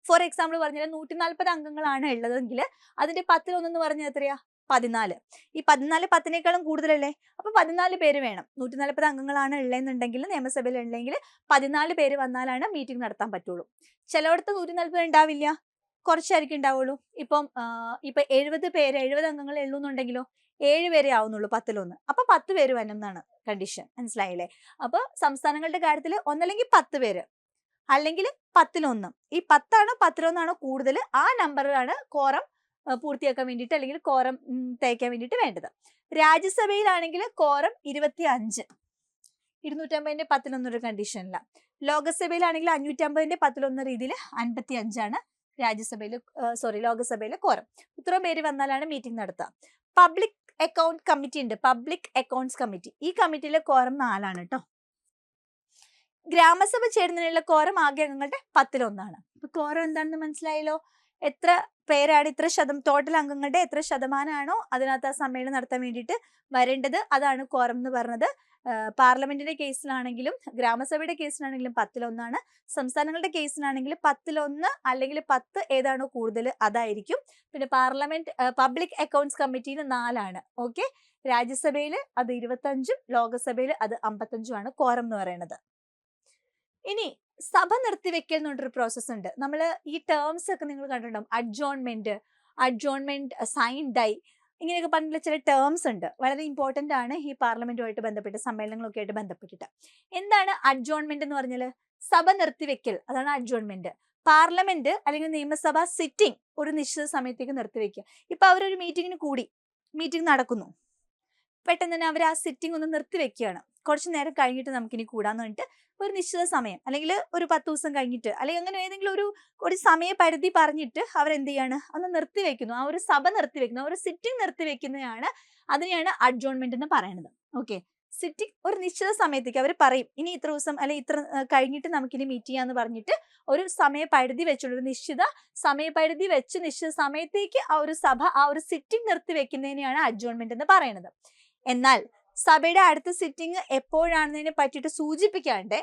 ഫോർ എക്സാമ്പിൾ പറഞ്ഞാൽ 140 അംഗങ്ങളാണ് ഉള്ളതെങ്കിൽ അതിന്റെ 10 എന്ന് പറഞ്ഞാൽ എത്രയാ? 14. ഈ 14 10നേക്കാളും കൂടുതലല്ലേ? അപ്പൊ 14 പേര് വേണം. 140 അംഗങ്ങളാണ് ഉള്ളതെന്നുണ്ടെങ്കിൽ നിയമസഭയിൽ ഉണ്ടെങ്കിൽ 14 പേര് വന്നാലാണ് മീറ്റിംഗ് നടത്താൻ പറ്റുള്ളൂ. ചിലയിടത്ത് 140 ഉണ്ടാവില്ല, കുറച്ചായിരിക്കും ഉണ്ടാവുള്ളൂ. ഇപ്പൊ 70 അംഗങ്ങൾ ഉള്ളൂന്നുണ്ടെങ്കിലോ 7 പേരെ ആവുന്നുള്ളൂ 10 അപ്പൊ 10 പേര് വരണം എന്നാണ് കണ്ടീഷൻ. മനസ്സിലായില്ലേ? അപ്പൊ സംസ്ഥാനങ്ങളുടെ കാര്യത്തിൽ ഒന്നല്ലെങ്കിൽ 10 പേര് അല്ലെങ്കിൽ 10 ഈ 10 11 കൂടുതൽ ആ നമ്പറിലാണ് ക്വാറം പൂർത്തിയാക്കാൻ വേണ്ടിയിട്ട് അല്ലെങ്കിൽ ക്വാറം തേക്കാൻ വേണ്ടിയിട്ട് വേണ്ടത്. രാജ്യസഭയിലാണെങ്കിൽ ക്വാറം 25, 250ന്റെ 11 ഒരു കണ്ടീഷനില്ല. ലോകസഭയിലാണെങ്കിൽ 550ന്റെ 11 രീതിയിൽ 55 ലോകസഭയിലെ ക്വാറം. ഇത്രയും പേര് വന്നാലാണ് മീറ്റിംഗ് നടത്തുക. പബ്ലിക് അക്കൗണ്ട് കമ്മിറ്റി ഉണ്ട്, പബ്ലിക് അക്കൗണ്ട്സ് കമ്മിറ്റി. ഈ കമ്മിറ്റിയിലെ ക്വാറം 4 കേട്ടോ. ഗ്രാമസഭ ചേരുന്നതിനുള്ള ക്വാറം ആകെ അംഗങ്ങളുടെ 10 അപ്പൊ ക്വാറം എന്താണെന്ന് മനസ്സിലായല്ലോ. എത്ര പേരാണ്, ഇത്ര ടോട്ടൽ അംഗങ്ങളുടെ എത്ര ശതമാനമാണോ അതിനകത്ത് ആ സമ്മേളനം നടത്താൻ വേണ്ടിയിട്ട് വരേണ്ടത്, അതാണ് ക്വാറം എന്ന് പറഞ്ഞത്. പാർലമെന്റിന്റെ കേസിലാണെങ്കിലും ഗ്രാമസഭയുടെ കേസിലാണെങ്കിലും 10 സംസ്ഥാനങ്ങളുടെ കേസിലാണെങ്കിൽ 10 അല്ലെങ്കിൽ 10 ഏതാണോ കൂടുതൽ അതായിരിക്കും. പിന്നെ പബ്ലിക് അക്കൗണ്ട്സ് കമ്മിറ്റിയിൽ 4. ഓക്കെ. രാജ്യസഭയിൽ അത് 25, ലോകസഭയിൽ അത് 55 ക്വാറം എന്ന് പറയുന്നത്. ഇനി സഭ നിർത്തിവെക്കൽ എന്ന് പറഞ്ഞൊരു പ്രോസസ് ഉണ്ട്. നമ്മൾ ഈ ടേംസ് ഒക്കെ നിങ്ങൾ കണ്ടിട്ടുണ്ടാവും. അഡ്ജോൺമെന്റ്, സൈൻ ഡൈ, ഇങ്ങനെയൊക്കെ പറഞ്ഞിട്ടുള്ള ചില ടേംസ് ഉണ്ട്. വളരെ ഇമ്പോർട്ടന്റ് ആണ് ഈ പാർലമെന്റുമായിട്ട് ബന്ധപ്പെട്ട്, സമ്മേളനങ്ങളൊക്കെ ആയിട്ട് ബന്ധപ്പെട്ടിട്ട്. എന്താണ് അഡ്ജോൺമെന്റ് എന്ന് പറഞ്ഞാൽ? സഭ നിർത്തിവെക്കൽ, അതാണ് അഡ്ജോൺമെന്റ്. പാർലമെന്റ് അല്ലെങ്കിൽ നിയമസഭ സിറ്റിംഗ് ഒരു നിശ്ചിത സമയത്തേക്ക് നിർത്തിവെക്കുക. ഇപ്പൊ അവരൊരു മീറ്റിംഗ് നടക്കുന്നു, പെട്ടെന്ന് തന്നെ അവർ ആ സിറ്റിംഗ് ഒന്ന് നിർത്തിവെക്കുകയാണ്. കുറച്ചു നേരം കഴിഞ്ഞിട്ട് നമുക്കിനി കൂടാന്ന് പറഞ്ഞിട്ട് ഒരു നിശ്ചിത സമയം അല്ലെങ്കിൽ ഒരു 10 ദിവസം കഴിഞ്ഞിട്ട് അല്ലെങ്കിൽ അങ്ങനെ ഏതെങ്കിലും ഒരു സമയപരിധി പറഞ്ഞിട്ട് അവരെന്ത് ചെയ്യാണ്? അന്ന് നിർത്തിവെക്കുന്നു. ആ ഒരു സഭ നിർത്തിവെക്കുന്നു, ആ ഒരു സിറ്റിംഗ് നിർത്തിവെക്കുന്നതാണ്, അതിനെയാണ് അഡ്ജോൺമെന്റ് എന്ന് പറയുന്നത്. ഓക്കെ. സിറ്റിംഗ് ഒരു നിശ്ചിത സമയത്തേക്ക് അവർ പറയും ഇനി ഇത്ര ദിവസം അല്ലെങ്കിൽ ഇത്ര കഴിഞ്ഞിട്ട് നമുക്കിനി മീറ്റ് ചെയ്യാന്ന് പറഞ്ഞിട്ട് ഒരു സമയപരിധി വെച്ചുള്ള ഒരു നിശ്ചിത സമയപരിധി വെച്ച് നിശ്ചിത സമയത്തേക്ക് ആ ഒരു സഭ ആ ഒരു സിറ്റിംഗ് നിർത്തിവെക്കുന്നതിനെയാണ് അഡ്ജോൺമെന്റ് എന്ന് പറയുന്നത്. എന്നാൽ സഭയുടെ അടുത്ത സിറ്റിംഗ് എപ്പോഴാണെന്നതിനെ പറ്റിയിട്ട് സൂചിപ്പിക്കാണ്ട്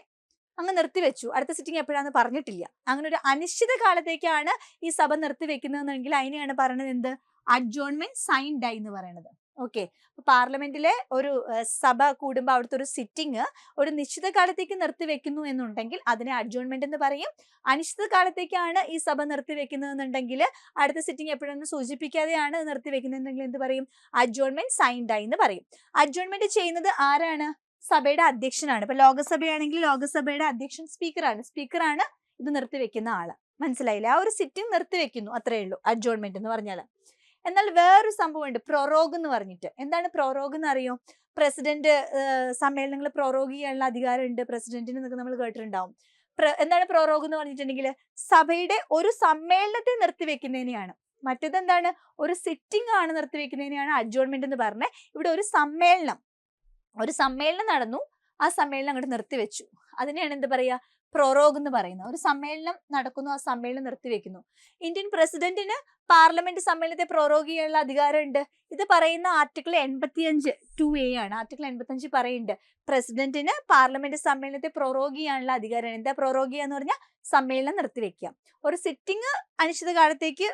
അങ്ങ് നിർത്തിവെച്ചു, അടുത്ത സിറ്റിംഗ് എപ്പോഴാണെന്ന് പറഞ്ഞിട്ടില്ല, അങ്ങനെ ഒരു അനിശ്ചിത കാലത്തേക്കാണ് ഈ സഭ നിർത്തിവെക്കുന്നതെങ്കിൽ അതിനെയാണ് പറയുന്നത് എന്ത്? അഡ്ജോൺമെന്റ് സൈൻ ഡൈ എന്ന് പറയുന്നത്. ഓക്കെ. പാർലമെന്റിലെ ഒരു സഭ കൂടുമ്പോൾ അവിടുത്തെ ഒരു സിറ്റിംഗ് ഒരു നിശ്ചിത കാലത്തേക്ക് നിർത്തിവെക്കുന്നു എന്നുണ്ടെങ്കിൽ അതിനെ അഡ്ജോൺമെന്റ് എന്ന് പറയും. അനിശ്ചിത കാലത്തേക്കാണ് ഈ സഭ നിർത്തിവെക്കുന്നതെന്നുണ്ടെങ്കിൽ അടുത്ത സിറ്റിംഗ് എപ്പോഴെന്ന് സൂചിപ്പിക്കാതെയാണ് നിർത്തിവെക്കുന്നതെങ്കിൽ എന്ത് പറയും? അഡ്ജോൺമെന്റ് സൈൻ ഡൈ എന്ന് പറയും. അഡ്ജോൺമെന്റ് ചെയ്യുന്നത് ആരാണ്? സഭയുടെ അധ്യക്ഷനാണ്. ഇപ്പൊ ലോകസഭയാണെങ്കിൽ ലോകസഭയുടെ അധ്യക്ഷൻ സ്പീക്കറാണ് ഇത് നിർത്തിവെക്കുന്ന ആള്. മനസ്സിലായില്ലേ? ആ ഒരു സിറ്റിംഗ് നിർത്തിവെക്കുന്നു, അത്രയേ ഉള്ളൂ അഡ്ജോൺമെന്റ് എന്ന് പറഞ്ഞാൽ. എന്നാൽ വേറൊരു സംഭവം ഉണ്ട്, പ്രൊറോഗ് എന്ന് പറഞ്ഞിട്ട്. എന്താണ് പ്രൊറോഗ് എന്ന് അറിയോ? പ്രസിഡന്റ് സമ്മേളനങ്ങൾ പ്രൊറോഗ് ചെയ്യാനുള്ള അധികാരം ഉണ്ട് പ്രസിഡന്റിന് എന്നൊക്കെ നമ്മൾ കേട്ടിട്ടുണ്ടാവും. എന്താണ് പ്രൊറോഗ് എന്ന് പറഞ്ഞിട്ടുണ്ടെങ്കിൽ സഭയുടെ ഒരു സമ്മേളനത്തെ നിർത്തിവെക്കുന്നതിനെയാണ്. മറ്റേത് എന്താണ്? ഒരു സിറ്റിംഗ് ആണ് നിർത്തിവെക്കുന്നതിനെയാണ് അഡ്ജോൺമെന്റ് എന്ന് പറഞ്ഞത്. ഇവിടെ ഒരു സമ്മേളനം നടന്നു, ആ സമ്മേളനം അങ്ങോട്ട് നിർത്തിവെച്ചു, അതിനെയാണ് എന്ത് പറയാ? പ്രൊറോഗ് എന്ന് പറയുന്നത്. ഒരു സമ്മേളനം നടക്കുന്നു, ആ സമ്മേളനം നിർത്തിവെക്കുന്നു. ഇന്ത്യൻ പ്രസിഡന്റിന് പാർലമെന്റ് സമ്മേളനത്തെ പ്രൊറോഗ് ചെയ്യാനുള്ള അധികാരമുണ്ട്. ഇത് പറയുന്ന ആർട്ടിക്കിൾ 85 2A ആണ്. ആർട്ടിക്കിൾ 85 പറയുന്നുണ്ട് പ്രസിഡന്റിന് പാർലമെന്റ് സമ്മേളനത്തെ പ്രൊറോഗ് ചെയ്യാനുള്ള അധികാരമാണ്. എന്താ പ്രൊറോഗ് ചെയ്യാന്ന് പറഞ്ഞാൽ സമ്മേളനം നിർത്തിവെക്കുക. ഒരു സിറ്റിംഗ് അനിശ്ചിത കാലത്തേക്ക്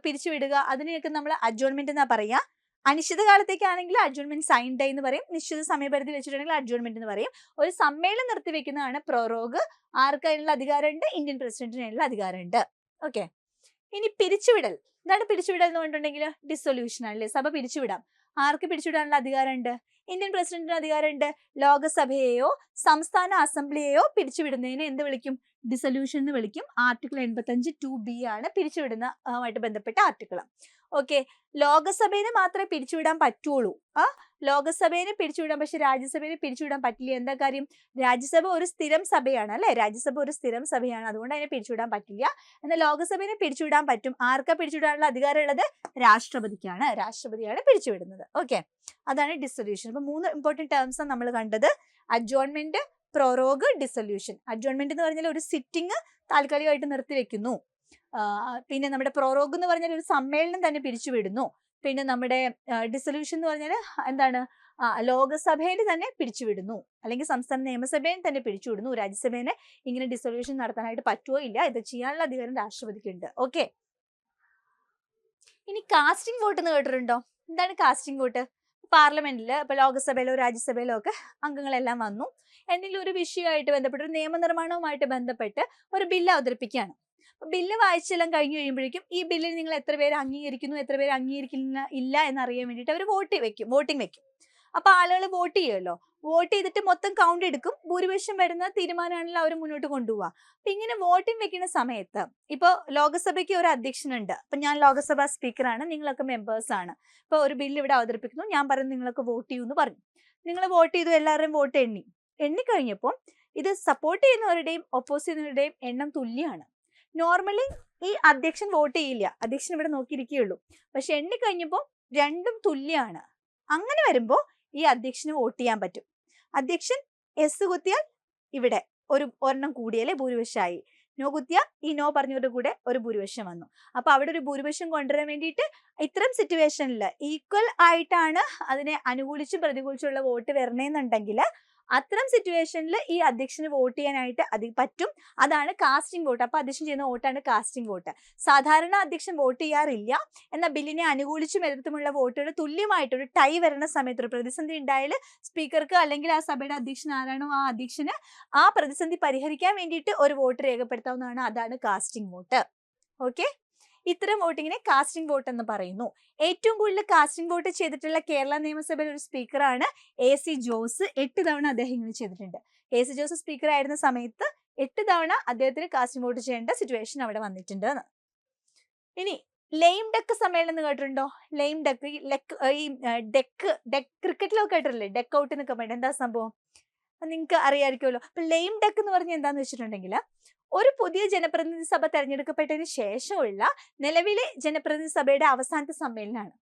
പിരിച്ചുവിടുക, അതിനെയൊക്കെ നമ്മൾ അഡ്ജോൺമെന്റ് എന്നാ പറയാ. അനിശ്ചിത കാലത്തേക്കാണെങ്കിൽ അഡ്ജോൺമെന്റ് സൈൻ ഡൈ എന്ന് പറയും. നിശ്ചിത സമയപരിധി വെച്ചിട്ടുണ്ടെങ്കിൽ അഡ്ജോൺമെന്റ് എന്ന് പറയും. ഒരു സമ്മേളനം നിർത്തിവെക്കുന്നതാണ് പ്രൊറോഗ്. ആർക്കതിനുള്ള അധികാരമുണ്ട്? ഇന്ത്യൻ പ്രസിഡന്റിനുള്ള അധികാരമുണ്ട്. ഓക്കെ. ഇനി പിരിച്ചുവിടൽ. എന്താണ് പിരിച്ചുവിടൽ എന്ന് പറഞ്ഞിട്ടുണ്ടെങ്കിൽ? ഡിസൊല്യൂഷൻ ആണല്ലേ, സഭ പിരിച്ചുവിടാം. ആർക്ക് പിരിച്ചുവിടാനുള്ള അധികാരമുണ്ട്? ഇന്ത്യൻ പ്രസിഡന്റിന് അധികാരമുണ്ട്. ലോകസഭയെയോ സംസ്ഥാന അസംബ്ലിയെയോ പിരിച്ചുവിടുന്നതിന് എന്ത് വിളിക്കും? ഡിസൊല്യൂഷൻ എന്ന് വിളിക്കും. ആർട്ടിക്കിൾ 85 2B ആണ് പിരിച്ചുവിടുന്നതുമായിട്ട് ബന്ധപ്പെട്ട ആർട്ടിക്കിൾ. ഓക്കെ, ലോകസഭയിൽ മാത്രമേ പിരിച്ചുവിടാൻ പറ്റുള്ളൂ. ലോകസഭയെ പിരിച്ചുവിടാം, പക്ഷെ രാജ്യസഭയെ പിരിച്ചുവിടാൻ പറ്റില്ല. എന്താ കാര്യം? രാജ്യസഭ ഒരു സ്ഥിരം സഭയാണ് അല്ലെ, രാജ്യസഭ ഒരു സ്ഥിരം സഭയാണ്, അതുകൊണ്ട് അതിനെ പിരിച്ചുവിടാൻ പറ്റില്ല. എന്നാൽ ലോകസഭയെ പിരിച്ചുവിടാൻ പറ്റും. ആർക്കാ പിരിച്ചുവിടാനുള്ള അധികാരം ഉള്ളത്? രാഷ്ട്രപതിക്കാണ്. രാഷ്ട്രപതിയാണ് പിരിച്ചുവിടുന്നത്. ഓക്കെ, അതാണ് ഡിസൊല്യൂഷൻ. അപ്പൊ 3 ഇമ്പോർട്ടന്റ് ടേംസ് ആണ് നമ്മൾ കണ്ടത്. Adjournment, പ്രൊറോഗ്, dissolution. അഡ്ജോൺമെന്റ് എന്ന് പറഞ്ഞാൽ ഒരു സിറ്റിംഗ് താൽക്കാലികമായിട്ട് നിർത്തിവെക്കുന്നു. പിന്നെ നമ്മുടെ പ്രൊറോഗ് എന്ന് പറഞ്ഞാൽ ഒരു സമ്മേളനം തന്നെ പിരിച്ചുവിടുന്നു. പിന്നെ നമ്മുടെ ഡിസൊല്യൂഷൻ എന്ന് പറഞ്ഞാൽ എന്താണ്? ലോകസഭയിൽ തന്നെ പിരിച്ചുവിടുന്നു, അല്ലെങ്കിൽ സംസ്ഥാന നിയമസഭയിൽ തന്നെ പിരിച്ചുവിടുന്നു. രാജ്യസഭയെ ഇങ്ങനെ ഡിസൊല്യൂഷൻ നടത്താനായിട്ട് പറ്റുമോ ഇല്ല, ഇത് ചെയ്യാനുള്ള അധികാരം രാഷ്ട്രപതിക്കുണ്ട്. ഓക്കെ, ഇനി കാസ്റ്റിംഗ് വോട്ട് എന്ന് കേട്ടിട്ടുണ്ടോ? എന്താണ് കാസ്റ്റിംഗ് വോട്ട്? പാർലമെന്റിൽ ഇപ്പൊ ലോകസഭയിലോ രാജ്യസഭയിലോ ഒക്കെ അംഗങ്ങളെല്ലാം വന്നു, എന്തെങ്കിലും ഒരു വിഷയമായിട്ട് ബന്ധപ്പെട്ട്, ഒരു നിയമനിർമ്മാണവുമായിട്ട് ബന്ധപ്പെട്ട് ഒരു ബില്ല് അവതരിപ്പിക്കുകയാണ്. ബില്ല് വായിച്ചെല്ലാം കഴിഞ്ഞു കഴിയുമ്പോഴേക്കും ഈ ബില്ലിൽ നിങ്ങൾ എത്ര പേര് അംഗീകരിക്കുന്നു, എത്ര പേര് ഇല്ല എന്നറിയാൻ വേണ്ടിയിട്ട് അവർ വോട്ടിംഗ് വെക്കും. അപ്പൊ ആളുകൾ വോട്ട് ചെയ്യുമല്ലോ, വോട്ട് ചെയ്തിട്ട് മൊത്തം കൗണ്ട് എടുക്കും, ഭൂരിപക്ഷം വരുന്ന തീരുമാനമാണല്ലോ അവർ മുന്നോട്ട് കൊണ്ടുപോവുക. അപ്പൊ ഇങ്ങനെ വോട്ടിംഗ് വെക്കുന്ന സമയത്ത് ഇപ്പൊ ലോകസഭയ്ക്ക് ഒരു അധ്യക്ഷനുണ്ട്. അപ്പൊ ഞാൻ ലോകസഭാ സ്പീക്കറാണ്, നിങ്ങളൊക്കെ മെമ്പേഴ്സ് ആണ്. ഇപ്പൊ ഒരു ബില്ല് ഇവിടെ അവതരിപ്പിക്കുന്നു, ഞാൻ പറയുന്നു നിങ്ങളൊക്കെ വോട്ട് ചെയ്യുമെന്ന് പറഞ്ഞു. നിങ്ങൾ വോട്ട് ചെയ്തു, എല്ലാവരുടെയും വോട്ട് എണ്ണി കഴിഞ്ഞപ്പോൾ ഇത് സപ്പോർട്ട് ചെയ്യുന്നവരുടെയും ഒപ്പോസ് ചെയ്യുന്നവരുടെയും എണ്ണം തുല്യമാണ്. നോർമലി ഈ അധ്യക്ഷൻ വോട്ട് ചെയ്യില്ല, അധ്യക്ഷൻ ഇവിടെ നോക്കിയിരിക്കുകയുള്ളൂ. പക്ഷെ എണ്ണി കഴിഞ്ഞപ്പോൾ രണ്ടും തുല്യമാണ്. അങ്ങനെ വരുമ്പോൾ ഈ അധ്യക്ഷന് വോട്ട് ചെയ്യാൻ പറ്റും. അധ്യക്ഷൻ എസ് കുത്തിയാൽ ഇവിടെ ഒരെണ്ണം കൂടിയാലേ ഭൂരിപക്ഷമായി. നോ കുത്തിയാൽ ഈ നോ പറഞ്ഞവരുടെ കൂടെ ഒരു ഭൂരിപക്ഷം വന്നു. അപ്പൊ അവിടെ ഒരു ഭൂരിപക്ഷം കൊണ്ടുവരാൻ വേണ്ടിയിട്ട് ഇത്തരം സിറ്റുവേഷനിൽ ഈക്വൽ ആയിട്ടാണ് അതിനെ അനുകൂലിച്ചും പ്രതികൂലിച്ചുള്ള വോട്ട് വരണേന്നുണ്ടെങ്കിൽ അത്തരം സിറ്റുവേഷനിൽ ഈ അധ്യക്ഷന് വോട്ട് ചെയ്യാനായിട്ട് പറ്റും. അതാണ് കാസ്റ്റിംഗ് വോട്ട്. അപ്പൊ അധ്യക്ഷൻ ചെയ്യുന്ന വോട്ടാണ് കാസ്റ്റിംഗ് വോട്ട്. സാധാരണ അധ്യക്ഷൻ വോട്ട് ചെയ്യാറില്ല. എന്നാൽ ബില്ലിനെ അനുകൂലിച്ചും എതിർത്തുമുള്ള വോട്ടുകൾ തുല്യമായിട്ട് ഒരു ടൈ വരുന്ന സമയത്ത്, ഒരു പ്രതിസന്ധി ഉണ്ടായാൽ സ്പീക്കർക്ക് അല്ലെങ്കിൽ ആ സഭയുടെ അധ്യക്ഷൻ ആരാണോ ആ അധ്യക്ഷന് ആ പ്രതിസന്ധി പരിഹരിക്കാൻ വേണ്ടിയിട്ട് ഒരു വോട്ട് രേഖപ്പെടുത്താവുന്നതാണ്. അതാണ് കാസ്റ്റിംഗ് വോട്ട്. ഓക്കെ, ഇത്തരം വോട്ടിങ്ങിനെ കാസ്റ്റിംഗ് വോട്ട് എന്ന് പറയുന്നു. ഏറ്റവും കൂടുതൽ കാസ്റ്റിംഗ് വോട്ട് ചെയ്തിട്ടുള്ള കേരള നിയമസഭയിൽ ഒരു സ്പീക്കറാണ് AC ജോസ്. 8 തവണ അദ്ദേഹം ഇങ്ങനെ ചെയ്തിട്ടുണ്ട്. AC ജോസ് സ്പീക്കർ ആയിരുന്ന സമയത്ത് 8 തവണ അദ്ദേഹത്തിന് കാസ്റ്റിംഗ് വോട്ട് ചെയ്യേണ്ട സിറ്റുവേഷൻ അവിടെ വന്നിട്ടുണ്ട്. ഇനി ലെയിം ഡക്ക് സമ്മേളനം എന്ന് കേട്ടിട്ടുണ്ടോ? ലെയിം ഡക്ക്, ഈ ഡെക്ക് ക്രിക്കറ്റിലൊക്കെ കേട്ടിട്ടില്ലേ? ഡെക്ക് ഔട്ട് എന്നൊക്കെ പറയുന്നത് എന്താ സംഭവം നിങ്ങൾക്ക് അറിയാമായിരിക്കുമല്ലോ. അപ്പൊ ലെയിം ഡക്ക് എന്ന് പറഞ്ഞാൽ എന്താന്ന് വെച്ചിട്ടുണ്ടെങ്കിൽ, ഒരു പുതിയ ജനപ്രതിനിധി സഭ തെരഞ്ഞെടുക്കപ്പെട്ടതിന് ശേഷമുള്ള നിലവിലെ ജനപ്രതിനിധി സഭയുടെ അവസാനത്തെ സമ്മേളനമാണ്.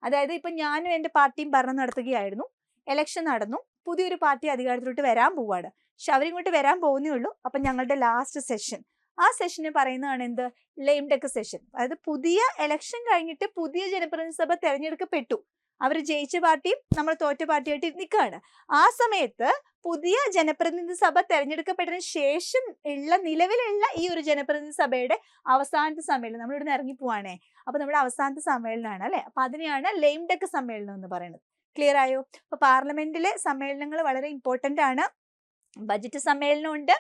അതായത് ഇപ്പൊ ഞാനും എൻ്റെ പാർട്ടിയും ഭരണം നടത്തുകയായിരുന്നു, എലക്ഷൻ നടന്നു, പുതിയൊരു പാർട്ടി അധികാരത്തിലോട്ട് വരാൻ പോവാണ്. പക്ഷെ അവരിങ്ങോട്ട് വരാൻ പോകുന്നേ ഉള്ളൂ. അപ്പൊ ഞങ്ങളുടെ ലാസ്റ്റ് സെഷൻ, ആ സെഷന് പറയുന്നതാണ് എന്ത്? Lame duck session. അതായത് പുതിയ എലക്ഷൻ കഴിഞ്ഞിട്ട് പുതിയ ജനപ്രതിനിധി സഭ തെരഞ്ഞെടുക്കപ്പെട്ടു, അവർ ജയിച്ച പാർട്ടിയും നമ്മൾ തോറ്റ പാർട്ടിയായിട്ട് നിൽക്കുകയാണ്. ആ സമയത്ത് പുതിയ ജനപ്രതിനിധി സഭ തെരഞ്ഞെടുക്കപ്പെട്ടതിന് ശേഷം നിലവിലുള്ള ഈ ഒരു ജനപ്രതിനിധി സഭയുടെ അവസാനത്തെ സമ്മേളനം, നമ്മളിവിടെ ഇറങ്ങി പോവാണേ, അപ്പൊ നമ്മുടെ അവസാനത്തെ സമ്മേളനമാണ് അല്ലെ. അപ്പൊ അതിനെയാണ് ലെയിം ഡക്ക് സമ്മേളനം എന്ന് പറയുന്നത്. ക്ലിയർ ആയോ? അപ്പൊ പാർലമെന്റിലെ സമ്മേളനങ്ങൾ വളരെ ഇമ്പോർട്ടന്റ് ആണ്. ബജറ്റ് സമ്മേളനം ഉണ്ട്,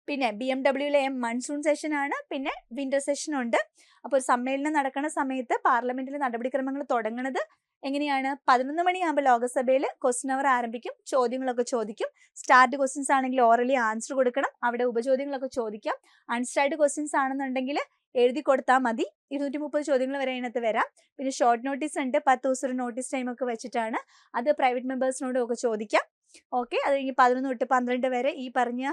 പിന്നെ BMW മൺസൂൺ സെഷൻ ആണ്, പിന്നെ വിന്റർ സെഷൻ ഉണ്ട്. അപ്പോൾ ഒരു സമ്മേളനം നടക്കുന്ന സമയത്ത് പാർലമെന്റിലെ നടപടിക്രമങ്ങൾ തുടങ്ങുന്നത് എങ്ങനെയാണ്? 11 മണിയാകുമ്പോൾ ലോകസഭയിൽ ക്വസ്റ്റ്യൻ അവർ ആരംഭിക്കും, ചോദ്യങ്ങളൊക്കെ ചോദിക്കും. സ്റ്റാർട്ട് ക്വസ്റ്റ്യൻസ് ആണെങ്കിൽ ഓറലി ആൻസർ കൊടുക്കണം, അവിടെ ഉപചോദ്യങ്ങളൊക്കെ ചോദിക്കാം. അൺസ്റ്റാർട്ട് ക്വസ്റ്റ്യൻസ് ആണെന്നുണ്ടെങ്കിൽ എഴുതി കൊടുത്താൽ മതി. 230 ചോദ്യങ്ങൾ വരെ അതിനകത്ത് വരാം. പിന്നെ ഷോർട്ട് നോട്ടീസ് ഉണ്ട്, 10 ദിവസം നോട്ടീസ് ടൈം ഒക്കെ വെച്ചിട്ടാണ്. അത് പ്രൈവറ്റ് മെമ്പേഴ്സിനോടും ഒക്കെ ചോദിക്കാം. ഓക്കെ, അത് കഴിഞ്ഞ് 11 തൊട്ട് 12 വരെ ഈ പറഞ്ഞ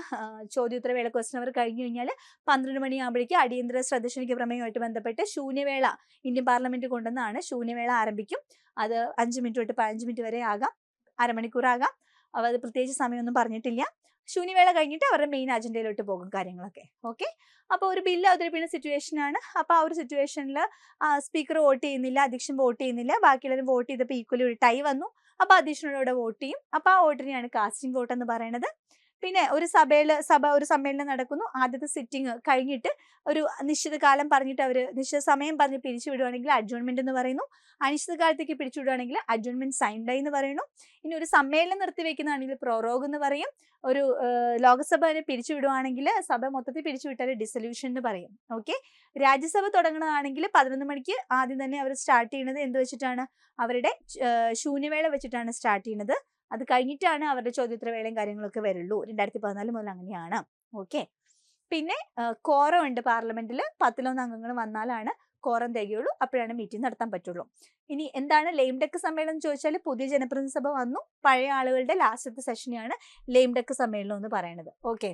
ചോദ്യോത്തരവേള ക്വസ്റ്റ്യൻ അവർ കഴിഞ്ഞു കഴിഞ്ഞാൽ 12 മണിയാകുമ്പോഴേക്കും അടിയന്തര ശ്രദ്ധ ക്ഷണിക്ക പ്രമേയമായിട്ട് ബന്ധപ്പെട്ട് ശൂന്യവേള ഇന്ത്യൻ പാർലമെന്റ് കൊണ്ടുവന്നാണ് ശൂന്യവേള ആരംഭിക്കും. അത് 5 മിനിറ്റ് തൊട്ട് 15 മിനിറ്റ് വരെ ആകാം, അരമണിക്കൂറാകാം. അത് പ്രത്യേകിച്ച് സമയമൊന്നും പറഞ്ഞിട്ടില്ല. ശൂന്യവേള കഴിഞ്ഞിട്ട് അവരുടെ മെയിൻ അജണ്ടയിലോട്ട് പോകും കാര്യങ്ങളൊക്കെ. ഓക്കെ, അപ്പോൾ ഒരു ബില്ല് അവതരിപ്പിക്കുന്ന സിറ്റുവേഷൻ ആണ്. അപ്പോൾ ആ ഒരു സിറ്റുവേഷനിൽ സ്പീക്കർ വോട്ട് ചെയ്യുന്നില്ല, അധ്യക്ഷൻ വോട്ട് ചെയ്യുന്നില്ല, ബാക്കിയുള്ളവരും വോട്ട് ചെയ്തപ്പോൾ ഈക്വലി ഒരു ടൈ വന്നു. അപ്പൊ അധ്യക്ഷനോട് വോട്ട് ചെയ്യും. അപ്പൊ ആ വോട്ടിനെയാണ് കാസ്റ്റിംഗ് വോട്ട് എന്ന് പറയുന്നത്. പിന്നെ ഒരു ഒരു സമ്മേളനം നടക്കുന്നു, ആദ്യത്തെ സിറ്റിംഗ് കഴിഞ്ഞിട്ട് ഒരു നിശ്ചിത കാലം പറഞ്ഞിട്ട് അവർ നിശ്ചിത സമയം പറഞ്ഞ് പിരിച്ചുവിടുവാണെങ്കിൽ അഡ്ജോൺമെന്റ് എന്ന് പറയുന്നു. അനിശ്ചിത കാലത്തേക്ക് പിരിച്ചുവിടുവാണെങ്കിൽ അഡ്ജോൺമെന്റ് സൈൻഡ് എന്ന് പറയുന്നു. ഇനി ഒരു സമ്മേളനം നിർത്തിവെക്കുന്നതാണെങ്കിൽ പ്രൊറോഗ് എന്ന് പറയും. ഒരു ലോകസഭയെ പിരിച്ചുവിടുവാണെങ്കിൽ സഭ മൊത്തത്തിൽ പിരിച്ചുവിട്ടാൽ ഡിസൊല്യൂഷൻ എന്ന് പറയും. ഓക്കെ, രാജ്യസഭ തുടങ്ങുന്നതാണെങ്കിൽ 11 മണിക്ക് ആദ്യം തന്നെ അവർ സ്റ്റാർട്ട് ചെയ്യുന്നത് എന്ത് വെച്ചിട്ടാണ്? അവരുടെ ശൂന്യവേള വെച്ചിട്ടാണ് സ്റ്റാർട്ട് ചെയ്യുന്നത്. അത് കഴിഞ്ഞിട്ടാണ് അവരുടെ ചോദ്യോത്തരവേളയും കാര്യങ്ങളൊക്കെ വരുള്ളൂ. 2014 മുതൽ അങ്ങനെയാണ്. ഓക്കെ, പിന്നെ കോറം ഉണ്ട് പാർലമെന്റിൽ, 10 അംഗങ്ങൾ വന്നാലാണ് കോറം തികയുള്ളൂ, അപ്പോഴാണ് മീറ്റിംഗ് നടത്താൻ പറ്റുള്ളൂ. ഇനി എന്താണ് ലെയിം ഡെക്ക് സമ്മേളനം എന്ന് ചോദിച്ചാൽ പുതിയ ജനപ്രതിനിധി സഭ വന്നു, പഴയ ആളുകളുടെ ലാസ്റ്റത്തെ സെഷനെയാണ് ലെയിം ഡെക്ക് സമ്മേളനം എന്ന് പറയുന്നത്. ഓക്കെ,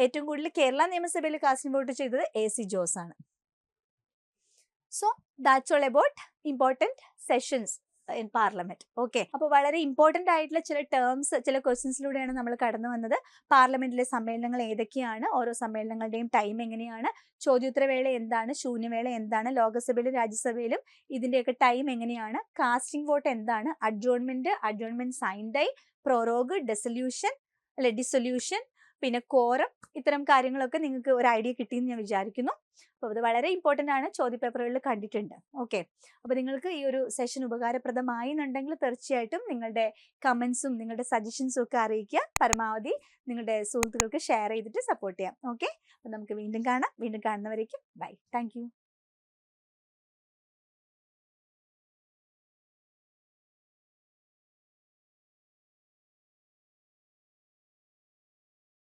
ഏറ്റവും കൂടുതൽ കേരള നിയമസഭയിൽ കാസ്റ്റിംഗ് വോട്ട് ചെയ്തത് AC ജോസ് ആണ്. So that's all about important sessions in parliament. Okay, അപ്പോൾ വളരെ ഇമ്പോർട്ടൻ്റ് ആയിട്ടുള്ള ചില ടേംസ്, ചില ക്വസ്റ്റ്യൻസിലൂടെയാണ് നമ്മൾ കടന്നു വന്നത്. പാർലമെന്റിലെ സമ്മേളനങ്ങൾ ഏതൊക്കെയാണ്, ഓരോ സമ്മേളനങ്ങളുടെയും ടൈം എങ്ങനെയാണ്, ചോദ്യോത്തരവേള എന്താണ്, ശൂന്യവേള എന്താണ്, ലോകസഭയിലും രാജ്യസഭയിലും ഇതിൻ്റെയൊക്കെ ടൈം എങ്ങനെയാണ്, കാസ്റ്റിംഗ് വോട്ട് എന്താണ്, അഡ്ജോൺമെന്റ് സൈൻ ഡൈ, പ്രൊറോഗ്, ഡിസൊല്യൂഷൻ, പിന്നെ കോറം, ഇത്തരം കാര്യങ്ങളൊക്കെ നിങ്ങൾക്ക് ഒരു ഐഡിയ കിട്ടിയെന്ന് ഞാൻ വിചാരിക്കുന്നു. അപ്പോൾ അത് വളരെ ഇമ്പോർട്ടൻ്റ് ആണ്, ചോദ്യപേപ്പറുകളിൽ കണ്ടിട്ടുണ്ട്. ഓക്കെ, അപ്പോൾ നിങ്ങൾക്ക് ഈ ഒരു സെഷൻ ഉപകാരപ്രദമായി എന്നുണ്ടെങ്കിൽ തീർച്ചയായിട്ടും നിങ്ങളുടെ കമൻസും നിങ്ങളുടെ സജഷൻസും ഒക്കെ അറിയിക്കുക. പരമാവധി നിങ്ങളുടെ സുഹൃത്തുക്കൾക്ക് ഷെയർ ചെയ്തിട്ട് സപ്പോർട്ട് ചെയ്യാം. ഓക്കെ, അപ്പോൾ നമുക്ക് വീണ്ടും കാണാം. വീണ്ടും കാണുന്നവരേക്കും ബൈ. Thank you.